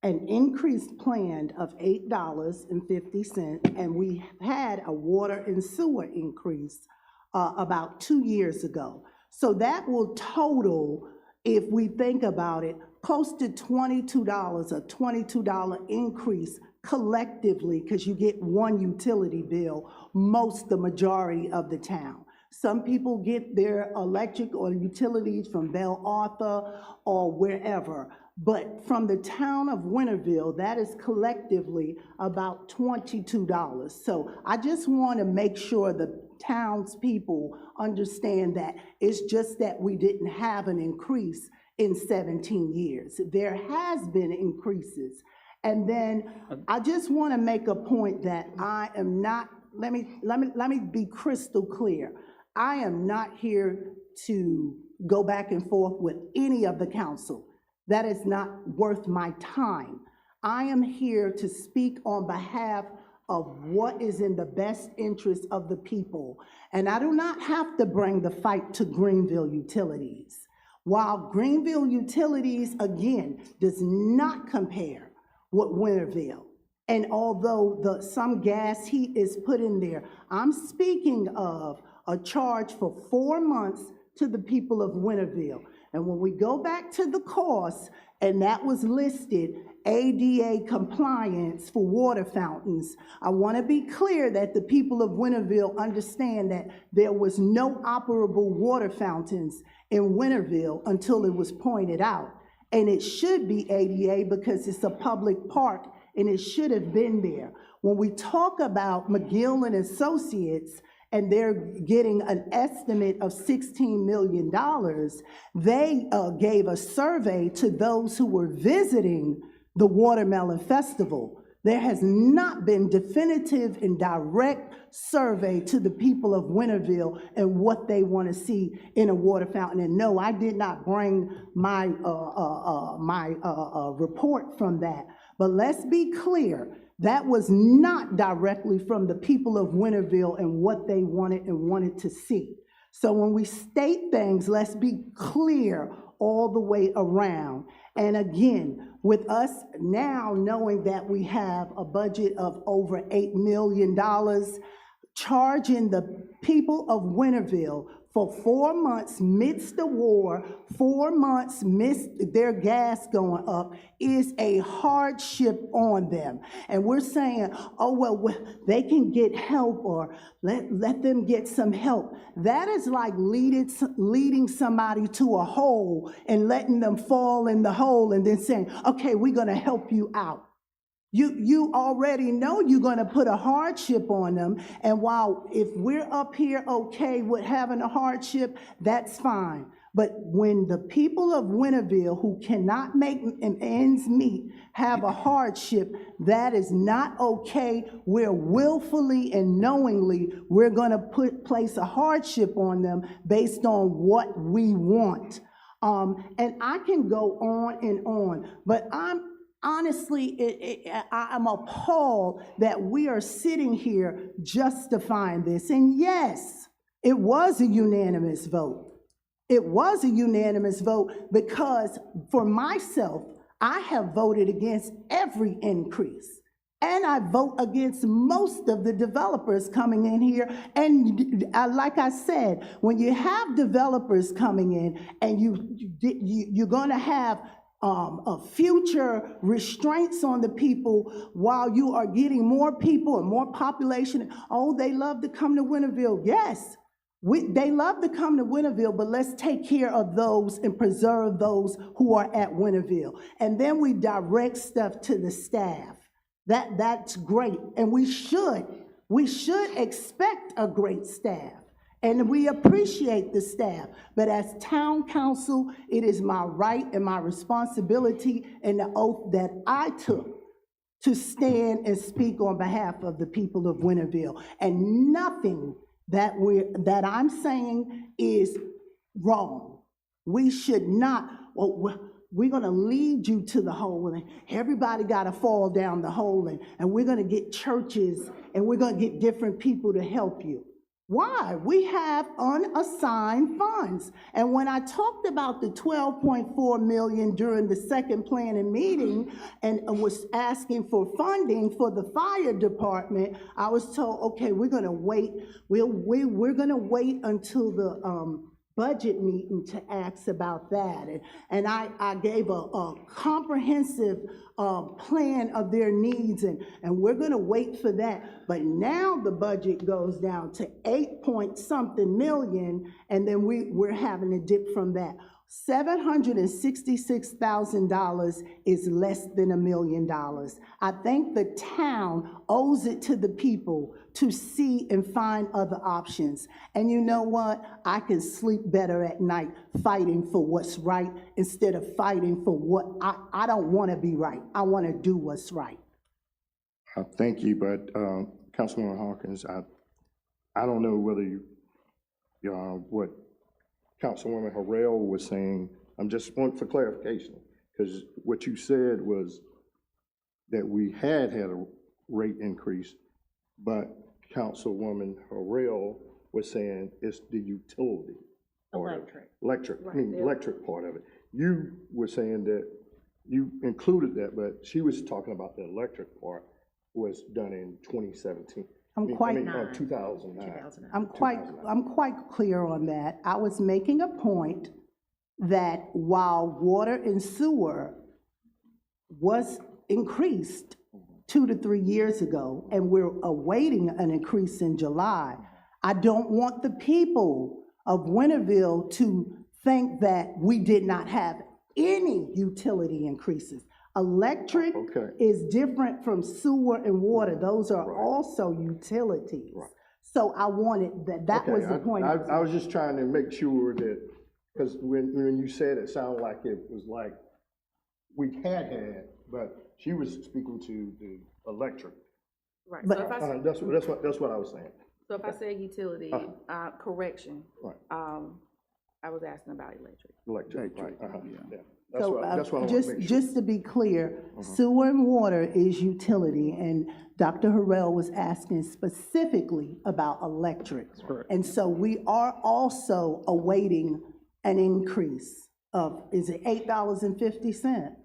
an increase planned of $8.50, and we had a water and sewer increase about 2 years ago. So that will total, if we think about it, close to $22, a $22 increase collectively, because you get one utility bill, the majority of the town. Some people get their electric or utilities from Belle Arthur or wherever, but from the town of Winterville, that is collectively about $22. So I just want to make sure the townspeople understand that it's just that we didn't have an increase in 17 years. There has been increases. And then I just want to make a point that I am not, let me be crystal clear. I am not here to go back and forth with any of the council. That is not worth my time. I am here to speak on behalf of what is in the best interest of the people. And I do not have to bring the fight to Greenville Utilities. While Greenville Utilities, again, does not compare with Winterville. And although some gas heat is put in there, I'm speaking of a charge for 4 months to the people of Winterville. And when we go back to the cost, and that was listed, ADA compliance for water fountains, I want to be clear that the people of Winterville understand that there was no operable water fountains in Winterville until it was pointed out. And it should be ADA because it's a public park and it should have been there. When we talk about McGill and Associates, and they're getting an estimate of $16 million, they gave a survey to those who were visiting the Watermelon Festival. There has not been definitive and direct survey to the people of Winterville and what they want to see in a water fountain. And no, I did not bring my report from that. But let's be clear, that was not directly from the people of Winterville and what they wanted to see. So when we state things, let's be clear all the way around. And again, with us now knowing that we have a budget of over $8 million, charging the people of Winterville for 4 months midst the war, 4 months midst their gas going up, is a hardship on them. And we're saying, oh, well, they can get help, or let them get some help. That is like leading somebody to a hole and letting them fall in the hole and then saying, okay, we're gonna help you out. You already know you're going to put a hardship on them, and while if we're up here okay with having a hardship, that's fine. But when the people of Winterville who cannot make ends meet have a hardship, that is not okay. We're willfully and knowingly, we're going to place a hardship on them based on what we want. And I can go on, but honestly, I'm appalled that we are sitting here justifying this. And yes, it was a unanimous vote. It was a unanimous vote because for myself, I have voted against every increase. And I vote against most of the developers coming in here. And like I said, when you have developers coming in and you're going to have future restraints on the people while you are getting more people and more population. Oh, they love to come to Winterville. Yes, they love to come to Winterville, but let's take care of those and preserve those who are at Winterville. And then we direct stuff to the staff. That's great, and we should expect a great staff. And we appreciate the staff, but as town council, it is my right and my responsibility and the oath that I took to stand and speak on behalf of the people of Winterville. And nothing that I'm saying is wrong. We should not, we're gonna lead you to the hole, and everybody gotta fall down the hole, and we're gonna get churches, and we're gonna get different people to help you. Why? We have unassigned funds. And when I talked about the $12.4 million during the second planning meeting and was asking for funding for the fire department, I was told, okay, we're gonna wait. We're gonna wait until the budget meeting to ask about that. And I gave a comprehensive plan of their needs, and we're gonna wait for that. But now the budget goes down to 8-point-something million, and then we're having a dip from that. $766,000 is less than $1 million. I think the town owes it to the people to see and find other options. And you know what? I can sleep better at night fighting for what's right instead of fighting for what I don't want to be right. I want to do what's right. Thank you, but Councilwoman Hawkins, I don't know whether what Councilwoman Harrell was saying. I'm just wanting for clarification, because what you said was that we had a rate increase, but Councilwoman Harrell was saying it's the utility part of it. Electric part of it. You were saying that you included that, but she was talking about the electric part was done in 2017. 2009. I'm quite clear on that. I was making a point that while water and sewer was increased 2 to 3 years ago, and we're awaiting an increase in July, I don't want the people of Winterville to think that we did not have any utility increases. Electric Okay. is different from sewer and water. Those are also utilities. So I wanted, that was the Okay, point. I was just trying to make sure that, because when you said it sounded like it was like we had, but she was speaking to the electric. Right, But- so if I, That's what I was saying. so if I said utility, correction, Right. I was asking about electric. Electric, right, yeah. That's So, what I want to make sure. just to be clear, sewer and water is utility, and Dr. Harrell was asking specifically about electric. correct. And so we are also awaiting an increase of, is it $8.50?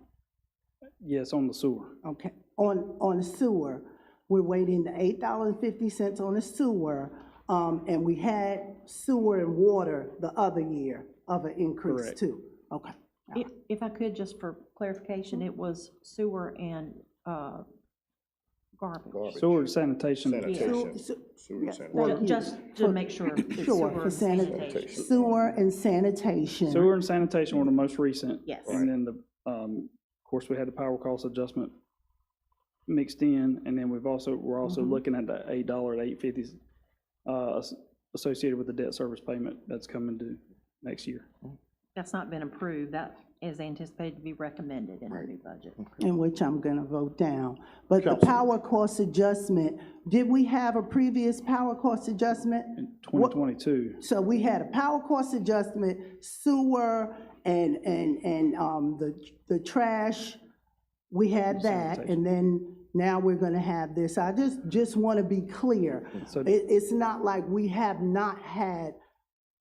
Yes, on the sewer. Okay, on sewer, we're waiting the $8.50 on the sewer, and we had sewer and water the other year of an increase Correct. too. Okay. If I could, just for clarification, it was sewer and garbage. Sewer and sanitation. Sanitation. Yeah. Sanitation. Just to make sure. it's Sure, sewer for and sanitation, sewer and sanitation. Sewer and sanitation were the most recent. Yes. And then of course, we had the power cost adjustment mixed in, and then we're also looking at the $8 to $8.50 associated with the debt service payment that's coming due next year. That's not been approved. That is anticipated to be recommended in the new budget. In which I'm gonna vote down. But the power cost adjustment, did we have a previous power cost adjustment? In 2022, So we had a power cost adjustment, sewer, and the trash, we had that, and then now we're gonna have this. I just wanna be clear. So- It's not like we have not had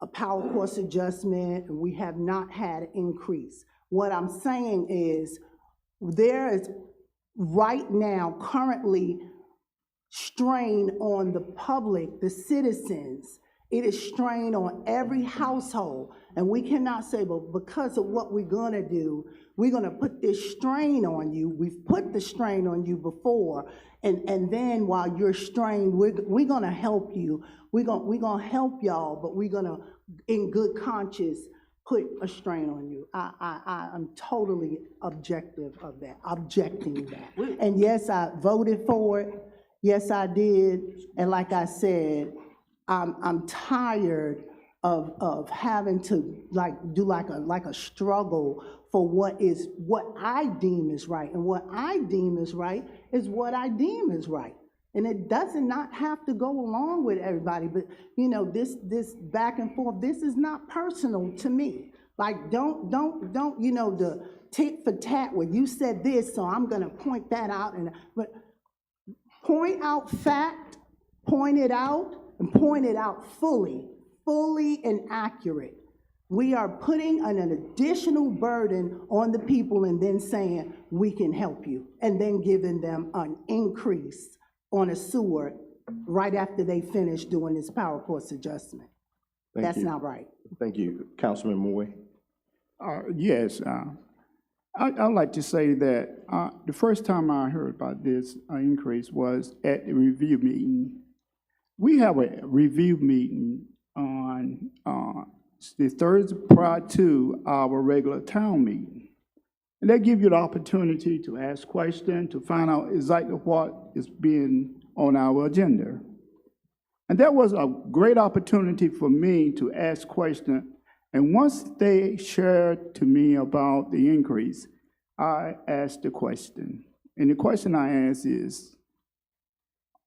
a power cost adjustment, and we have not had an increase. What I'm saying is, there is right now currently strain on the public, the citizens. It is strain on every household, and we cannot say, well, because of what we're gonna do, we're gonna put this strain on you. We've put the strain on you before, and then while you're strained, we're gonna help you. We're gonna help y'all, but we're gonna, in good conscience, put a strain on you. I'm totally objecting that. And yes, I voted for it. Yes, I did. And like I said, I'm tired of having to do a struggle for what I deem is right. And what I deem is right is what I deem is right. And it does not have to go along with everybody, but this back and forth, this is not personal to me. Like, don't, the tit for tat where you said this, so I'm gonna point that out, but point out fact, point it out, and point it out fully and accurate. We are putting an additional burden on the people and then saying, we can help you, and then giving them an increase on a sewer right after they finish doing this power cost adjustment. Thank That's you. not right. Thank you. Councilman Moy. Yes, I'd like to say that the first time I heard about this increase was at the review meeting. We have a review meeting on the Thursday prior to our regular town meeting. And they give you the opportunity to ask questions, to find out exactly what is being on our agenda. And that was a great opportunity for me to ask questions. And once they shared to me about the increase, I asked the question. And the question I asked is,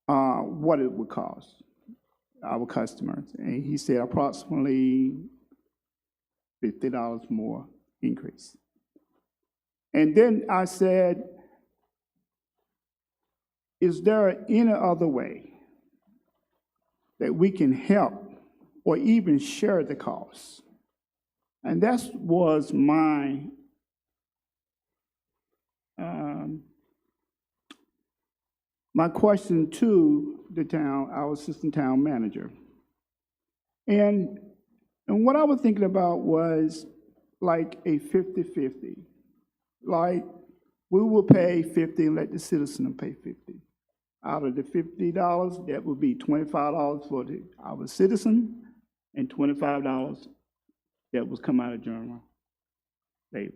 what it would cost our customers. And he said approximately $50 more increase. And then I said, is there any other way that we can help or even share the cost? And that was my my question to the town, our assistant town manager. And what I was thinking about was, like a 50-50. Like, we will pay 50 and let the citizen pay 50. Out of the $50, that would be $25 for our citizen and $25 that was come out of general labor.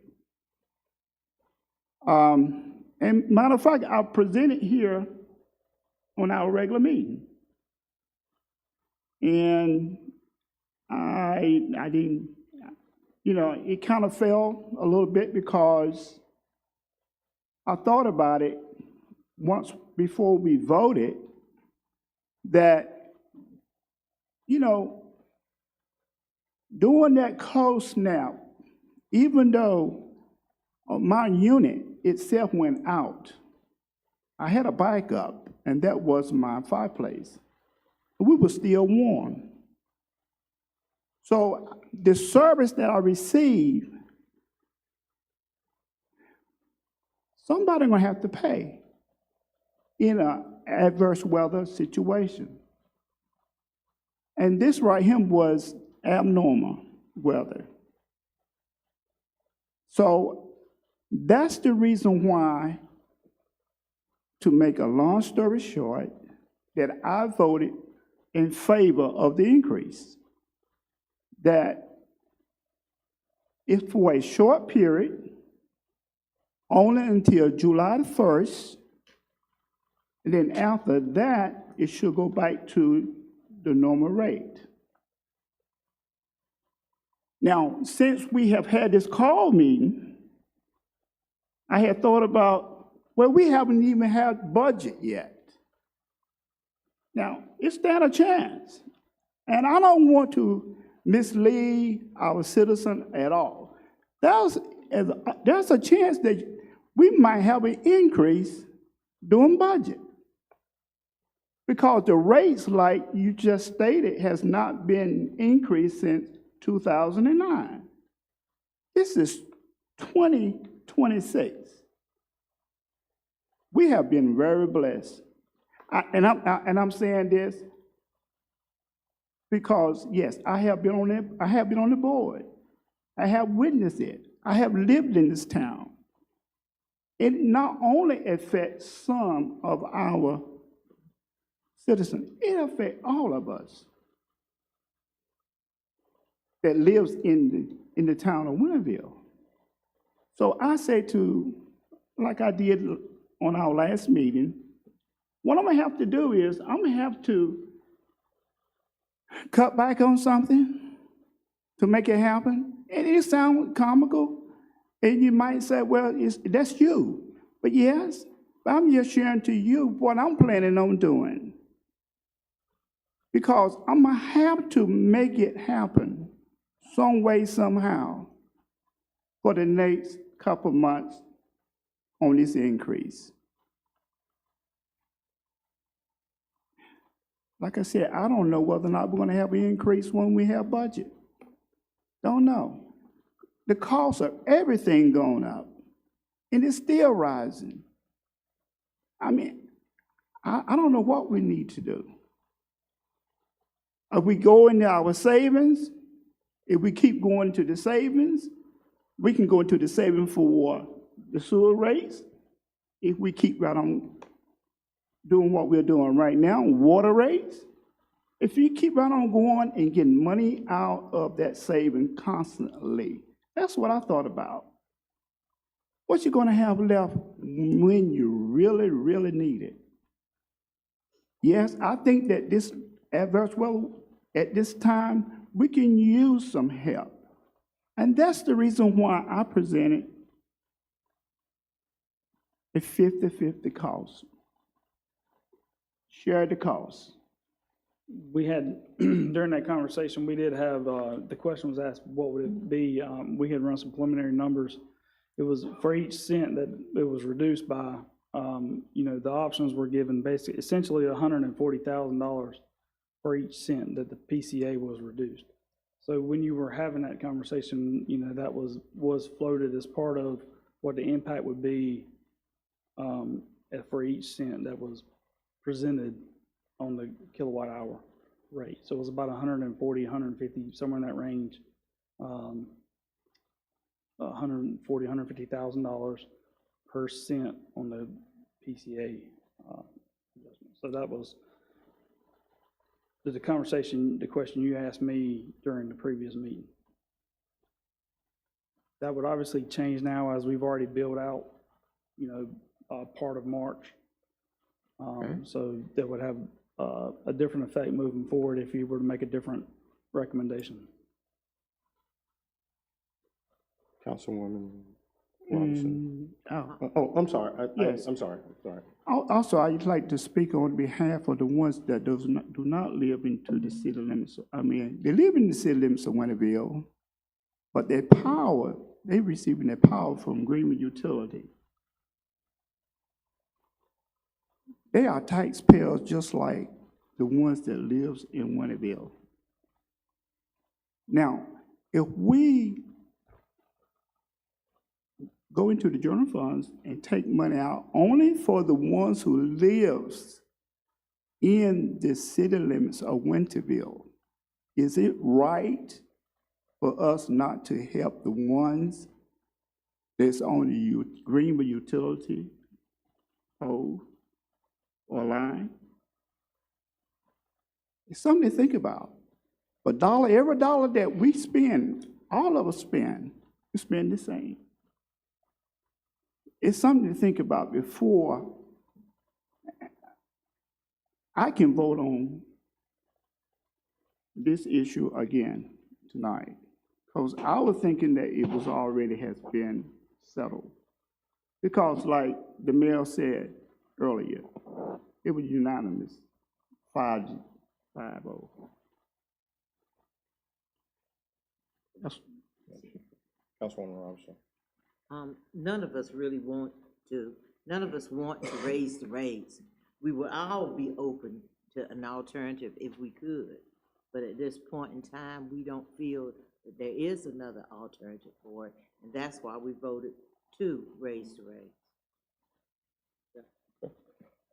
And matter of fact, I presented here on our regular meeting. And I didn't, it kind of fell a little bit because I thought about it once before we voted that, doing that cold snap, even though my unit itself went out, I had a backup, and that was my fireplace. We were still warm. So the service that I received, somebody gonna have to pay in an adverse weather situation. And this right here was abnormal weather. So that's the reason why, to make a long story short, that I voted in favor of the increase. That if for a short period, only until July the 1st, and then after that, it should go back to the normal rate. Now, since we have had this call meeting, I had thought about, well, we haven't even had budget yet. Now, is that a chance? And I don't want to mislead our citizen at all. There's a chance that we might have an increase during budget, because the rates, like you just stated, has not been increased since 2009. This is 2026. We have been very blessed. And I'm saying this because, yes, I have been on the board. I have witnessed it. I have lived in this town. It not only affects some of our citizens, it affects all of us that lives in the town of Winterville. So I say like I did on our last meeting, what I'm gonna have to do is I'm gonna have to cut back on something to make it happen. And it sounds comical, and you might say, well, that's you. But yes, I'm just sharing to you what I'm planning on doing. Because I'm gonna have to make it happen some way, somehow, for the next couple months on this increase. Like I said, I don't know whether or not we're going to have an increase when we have budget. Don't know. The cost of everything going up, and it's still rising. I mean, I don't know what we need to do. If we go into our savings, if we keep going to the savings, we can go into the savings for the sewer rates. If we keep right on doing what we're doing right now, water rates, if you keep right on going and getting money out of that saving constantly, that's what I thought about. What you gonna have left when you really, really need it? Yes, I think that this adverse weather, at this time, we can use some help. And that's the reason why I presented a 50-50 cost. Share the cost. We had, during that conversation, we did have, the question was asked, what would it be? We had run some preliminary numbers. It was for each cent that it was reduced by, the options were given basically, essentially $140,000 for each cent that the PCA was reduced. So when you were having that conversation, that was floated as part of what the impact would be for each cent that was presented on the kilowatt hour rate. So it was about 140, 150, somewhere in that range, $140,000, $150,000 per cent on the PCA adjustment. So that was the conversation, the question you asked me during the previous meeting. That would obviously change now as we've already built out, part of March. So that would have a different effect moving forward if you were to make a different recommendation. Councilwoman Robinson. Oh. Oh, I'm sorry. Yes. I'm sorry. Also, I'd like to speak on behalf of the ones that do not live into the city limits. I mean, they live in the city limits of Winterville, but their power, they're receiving their power from Greenwood Utility. They are taxpayers just like the ones that lives in Winterville. Now, if we go into the general funds and take money out only for the ones who lives in the city limits of Winterville, is it right for us not to help the ones that's on the Greenwood utility pole or line? It's something to think about. But every dollar that we spend, all of us spend, we spend the same. It's something to think about before I can vote on this issue again tonight. Because I was thinking that it was already has been settled. Because like the mayor said earlier, it was unanimous, 5-0. Councilwoman Robinson. None of us want to raise the rates. We would all be open to an alternative if we could. But at this point in time, we don't feel that there is another alternative for it. And that's why we voted to raise the rates.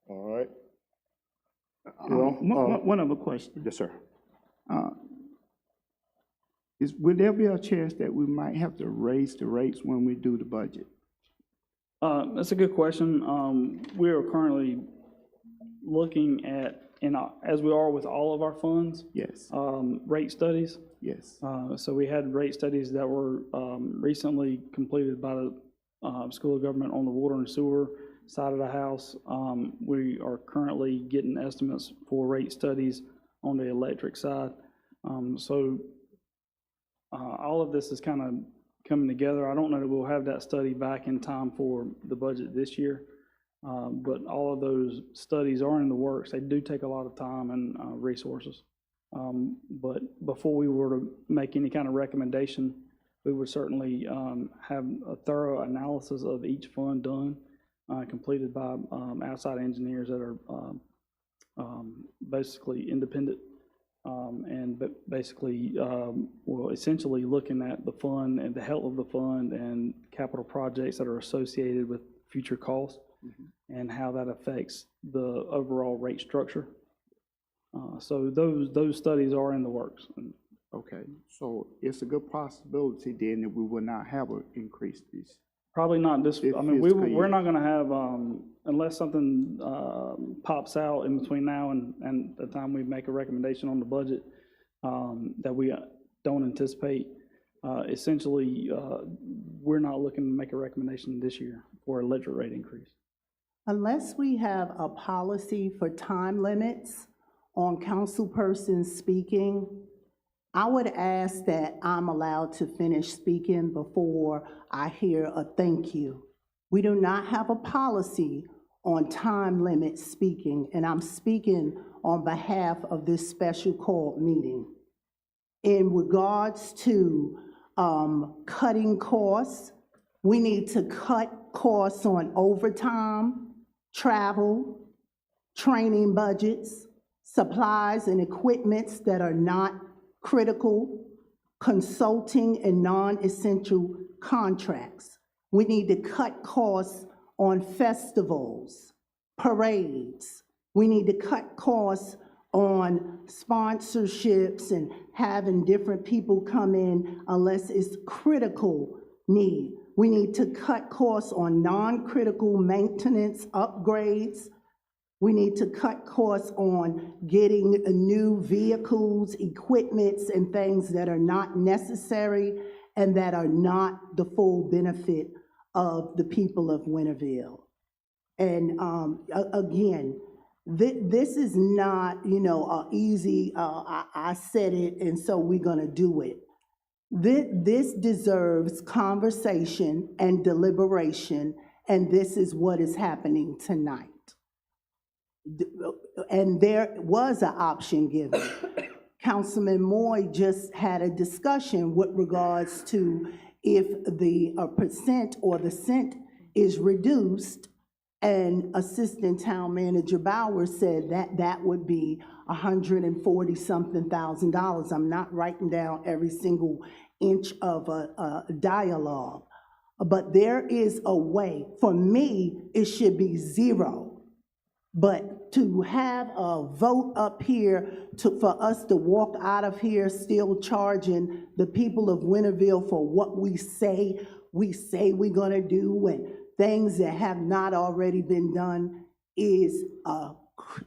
All right. One other question. Yes, sir. Would there be a chance that we might have to raise the rates when we do the budget? That's a good question. We are currently looking at, as we are with all of our funds, Yes, rate studies. yes. So we had rate studies that were recently completed by the School of Government on the water and sewer side of the house. We are currently getting estimates for rate studies on the electric side. All of this is kind of coming together. I don't know that we'll have that study back in time for the budget this year, but all of those studies are in the works. They do take a lot of time and resources. But before we were to make any kind of recommendation, we would certainly have a thorough analysis of each fund done, completed by outside engineers that are basically independent. Basically, essentially looking at the fund and the health of the fund and capital projects that are associated with future costs and how that affects the overall rate structure. So those studies are in the works. Okay, so it's a good possibility then that we will not have an increase this. Probably not this, I mean, fiscal we're year. not gonna have, unless something pops out in between now and the time we make a recommendation on the budget that we don't anticipate, essentially, we're not looking to make a recommendation this year for electric rate increase. Unless we have a policy for time limits on council persons speaking, I would ask that I'm allowed to finish speaking before I hear a thank you. We do not have a policy on time limit speaking, and I'm speaking on behalf of this special called meeting. In regards to cutting costs, we need to cut costs on overtime, travel, training budgets, supplies and equipments that are not critical, consulting and non-essential contracts. We need to cut costs on festivals, parades. We need to cut costs on sponsorships and having different people come in unless it's critical need. We need to cut costs on non-critical maintenance upgrades. We need to cut costs on getting new vehicles, equipments, and things that are not necessary and that are not the full benefit of the people of Winterville. And again, this is not, a easy, I said it, and so we're gonna do it. This deserves conversation and deliberation, and this is what is happening tonight. And there was an option given. Councilman Moy just had a discussion with regards to if the percent or the cent is reduced, and Assistant Town Manager Bowers said that that would be $140-something thousand. I'm not writing down every single inch of a dialogue, but there is a way. For me, it should be zero. But to have a vote up here for us to walk out of here still charging the people of Winterville for what we say we're gonna do and things that have not already been done is a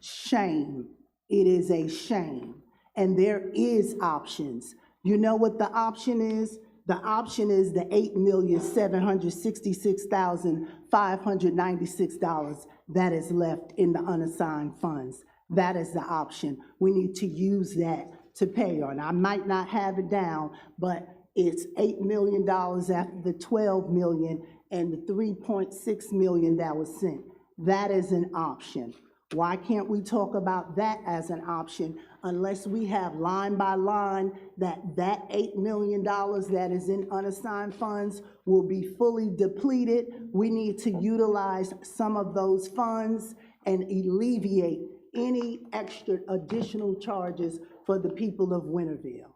shame. It is a shame. And there is options. You know what the option is? The option is the $8,766,596 that is left in the unassigned funds. That is the option. We need to use that to pay on. I might not have it down, but it's $8 million after the $12 million and the $3.6 million that was sent. That is an option. Why can't we talk about that as an option unless we have line by line that $8 million that is in unassigned funds will be fully depleted? We need to utilize some of those funds and alleviate any extra additional charges for the people of Winterville.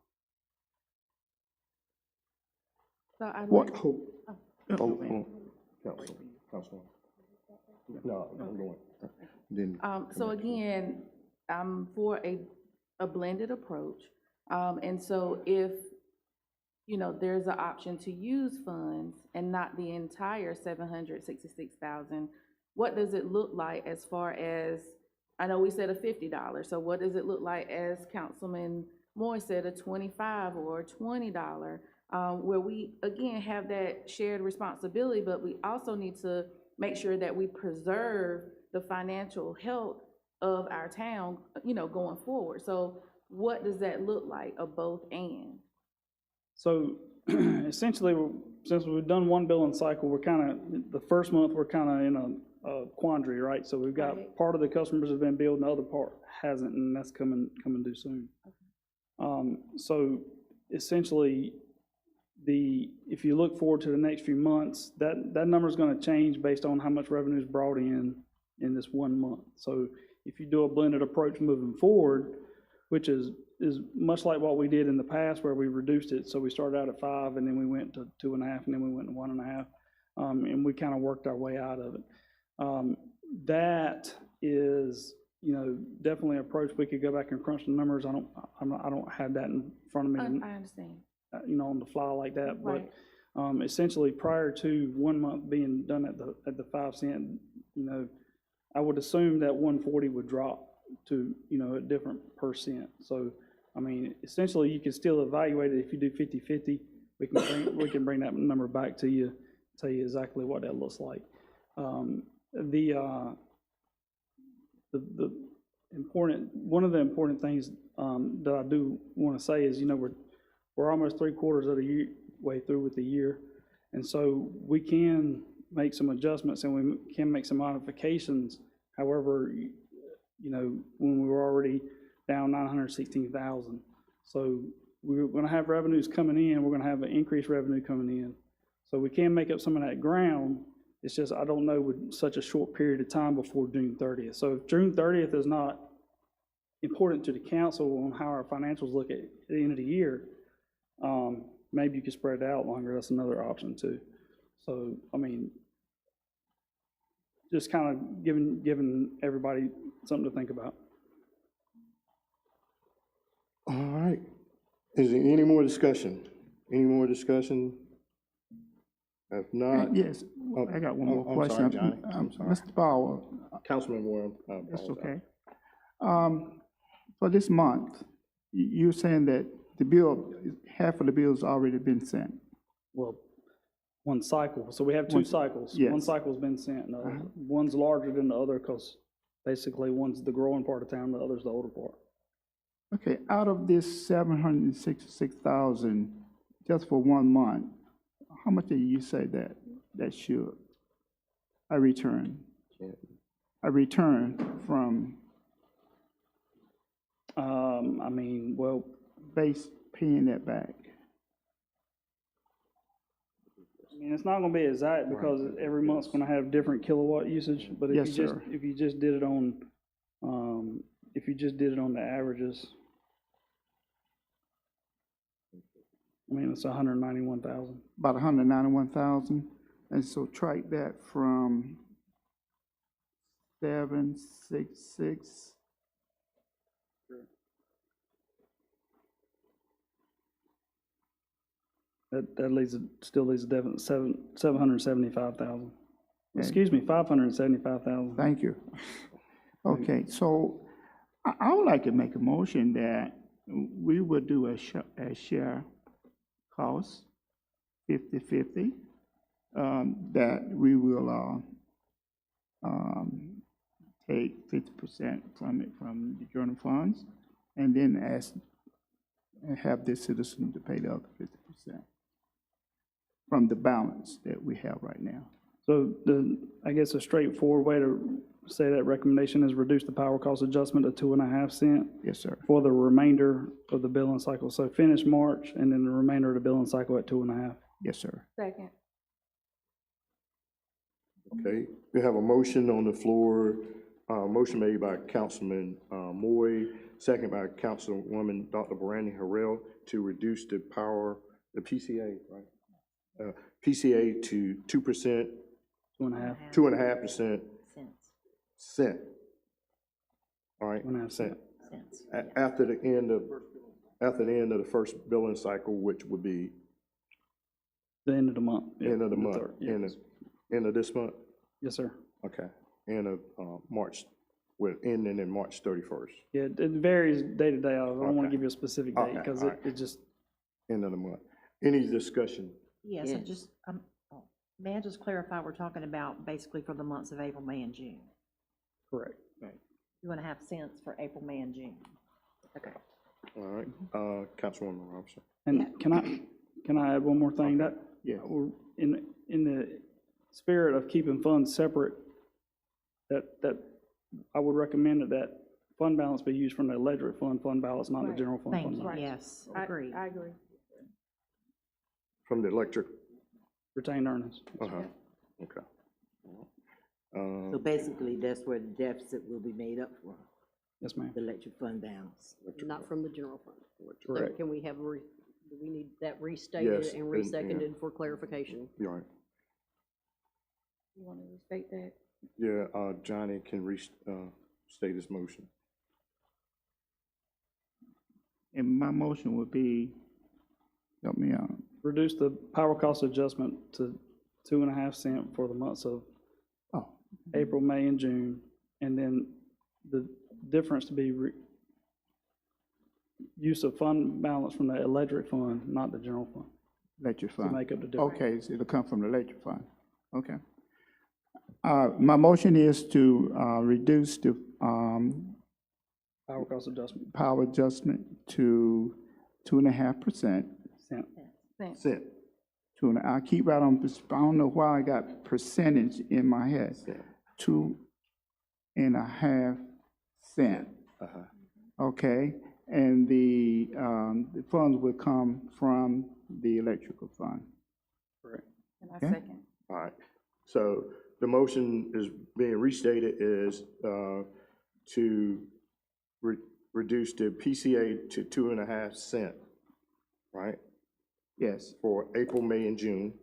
So I'd What, like, hold on, Councilman. No, I'm going. Then, so again, I'm for a blended approach. And so if, there's an option to use funds and not the entire $766,000, what does it look like as far as, I know we said a $50, so what does it look like as Councilman Moore said, a $25 or a $20, where we, again, have that shared responsibility, but we also need to make sure that we preserve the financial health of our town, going forward. So what does that look like, of both and? So essentially, since we've done one billing cycle, the first month, we're kind of in a quandary, right? So we've got Right. part of the customers have been billed and the other part hasn't, and that's coming due soon. Okay. So essentially, if you look forward to the next few months, that number is going to change based on how much revenue is brought in this 1 month. So if you do a blended approach moving forward, which is much like what we did in the past where we reduced it. So we started out at 5 and then we went to 2.5 and then we went to 1.5, and we kind of worked our way out of it. That is, definitely an approach. We could go back and crunch the numbers. I don't have that in front of me. I understand. On the fly like that, Right. But essentially prior to 1 month being done at the 5 cent, I would assume that 140 would drop to a different percent. So I mean, essentially you can still evaluate it if you do 50-50. We can bring that number back to you, tell you exactly what that looks like. The important, one of the important things that I do want to say is, we're almost 3/4 of the way through with the year, and so we can make some adjustments and we can make some modifications. However, when we were already down 916,000, so we're going to have revenues coming in. We're going to have an increased revenue coming in, so we can make up some of that ground. It's just I don't know with such a short period of time before June 30th. So if June 30th is not important to the council on how our financials look at the end of the year, maybe you could spread it out longer. That's another option too. So, I mean, just kind of giving everybody something to think about. all right. Is there any more discussion? Any more discussion? If not, Yes, I got one more I'm question. sorry, Johnny. I'm sorry. Mr. Bauer, Councilman Warren. that's okay. For this month, you're saying that the bill, half of the bill's already been sent? Well, one cycle, so we have two cycles. One yes. cycle's been sent, and one's larger than the other, because basically one's the growing part of town, the other's the older part. Okay, out of this 766,000, just for 1 month, how much did you say that should I return? I return from I mean, well, base paying that back. I mean, it's not gonna be exact, because every month's gonna have different kilowatt usage, but if Yes, you just, sir. if you just did it on, if you just did it on the averages, I mean, it's 191,000. About 191,000, and so track that from 766. That leaves, still leaves a definite 775,000. Okay. Excuse me, 575,000. Thank you. Okay, so I would like to make a motion that we would do a share cost, 50/50, that we will take 50% from it, from the general funds, and then have the citizen to pay the other 50% from the balance that we have right now. So I guess a straightforward way to say that recommendation is reduce the power cost adjustment to 2.5 cents Yes, sir. for the remainder of the billing cycle. So finish March, and then the remainder of the billing cycle at 2.5. Yes, sir. Second. Okay, we have a motion on the floor, motion made by Councilman Moy, second by Councilwoman Dr. Brandon Harrell, to reduce the PCA, right? PCA to 2%, 2.5. 2.5% cent. All right, 2.5 cent. Cents. After the end of the first billing cycle, which would be The end of the month. Yeah, end of the month, third, yes. end of this month? Yes, sir. Okay, end of March, with ending in March 31st, Yeah, it varies day to day. I don't want to Okay. give you a specific date, Okay, because all right. it just, end of the month. Any discussion? Yes, Yes. and just, may I just clarify, we're talking about basically for the months of April, May, and June? correct. 2.5 cents for April, May, and June. Okay. All right, Councilwoman Robinson. And can I add one more thing? That, Yeah. in the spirit of keeping funds separate, that I would recommend that fund balance be used from the electric fund balance, not the Right. general fund Thank you, balance. yes, I agreed. agree. From the electric, Retained earnings. okay. So basically, that's where the deficit will be made up for, Yes, ma'am. the electric fund balance. Not from the general fund. So Correct. can we have, do we need that restated Yes, and and- reseconded for clarification? You're right. You want to restate that? Yeah, Johnny can state his motion. And my motion would be, help me out. Reduce the power cost adjustment to 2.5 cents for the months of Oh, April, May, and June, and then the difference to be use of fund balance from the electric fund, not the general fund, electric to fund. make up the difference. Okay, so it'll come from the electric fund. Okay. My motion is to reduce the Power cost adjustment, power adjustment to 2.5%. cent. Cent. I keep right on, I don't know why I got percentage in my head. 2.5 cent. Okay, and the funds will come from the electrical fund. Correct. And I Okay. second. All right, so the motion is being restated is to reduce the PCA to 2.5 cent, right? Yes, For April, May, and June,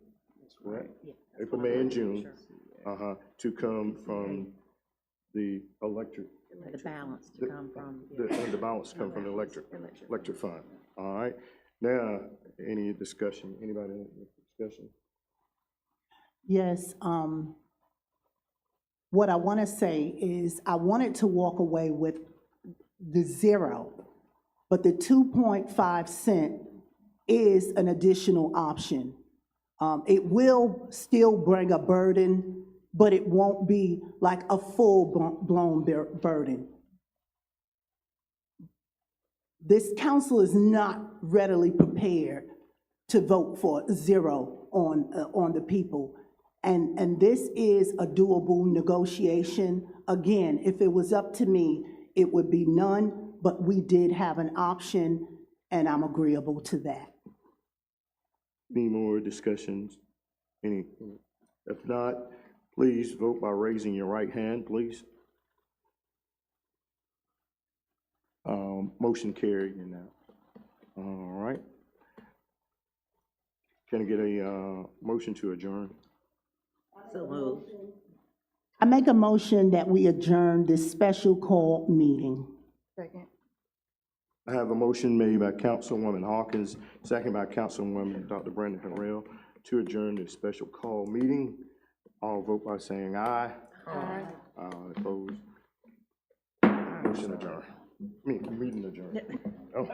correct? April, May, and June, to come from the electric, The balance to come from, the balance come from the electric fund. All right, now, any discussion, anybody have any discussion? Yes, what I want to say is I wanted to walk away with the 0, but the 2.5 cent is an additional option. It will still bring a burden, but it won't be like a full-blown burden. This council is not readily prepared to vote for 0 on the people. And this is a doable negotiation. Again, if it was up to me, it would be none, but we did have an option, and I'm agreeable to that. Any more discussions? Any? If not, please vote by raising your right hand, please. Motion carried now. All right. Can I get a motion to adjourn? So moved. I make a motion that we adjourn this special call meeting. Second. I have a motion made by Councilwoman Hawkins, second by Councilwoman Dr. Brandon Harrell, to adjourn this special call meeting. All vote by saying aye. Aye. Opposed? Motion adjourned. Meeting adjourned. Oh.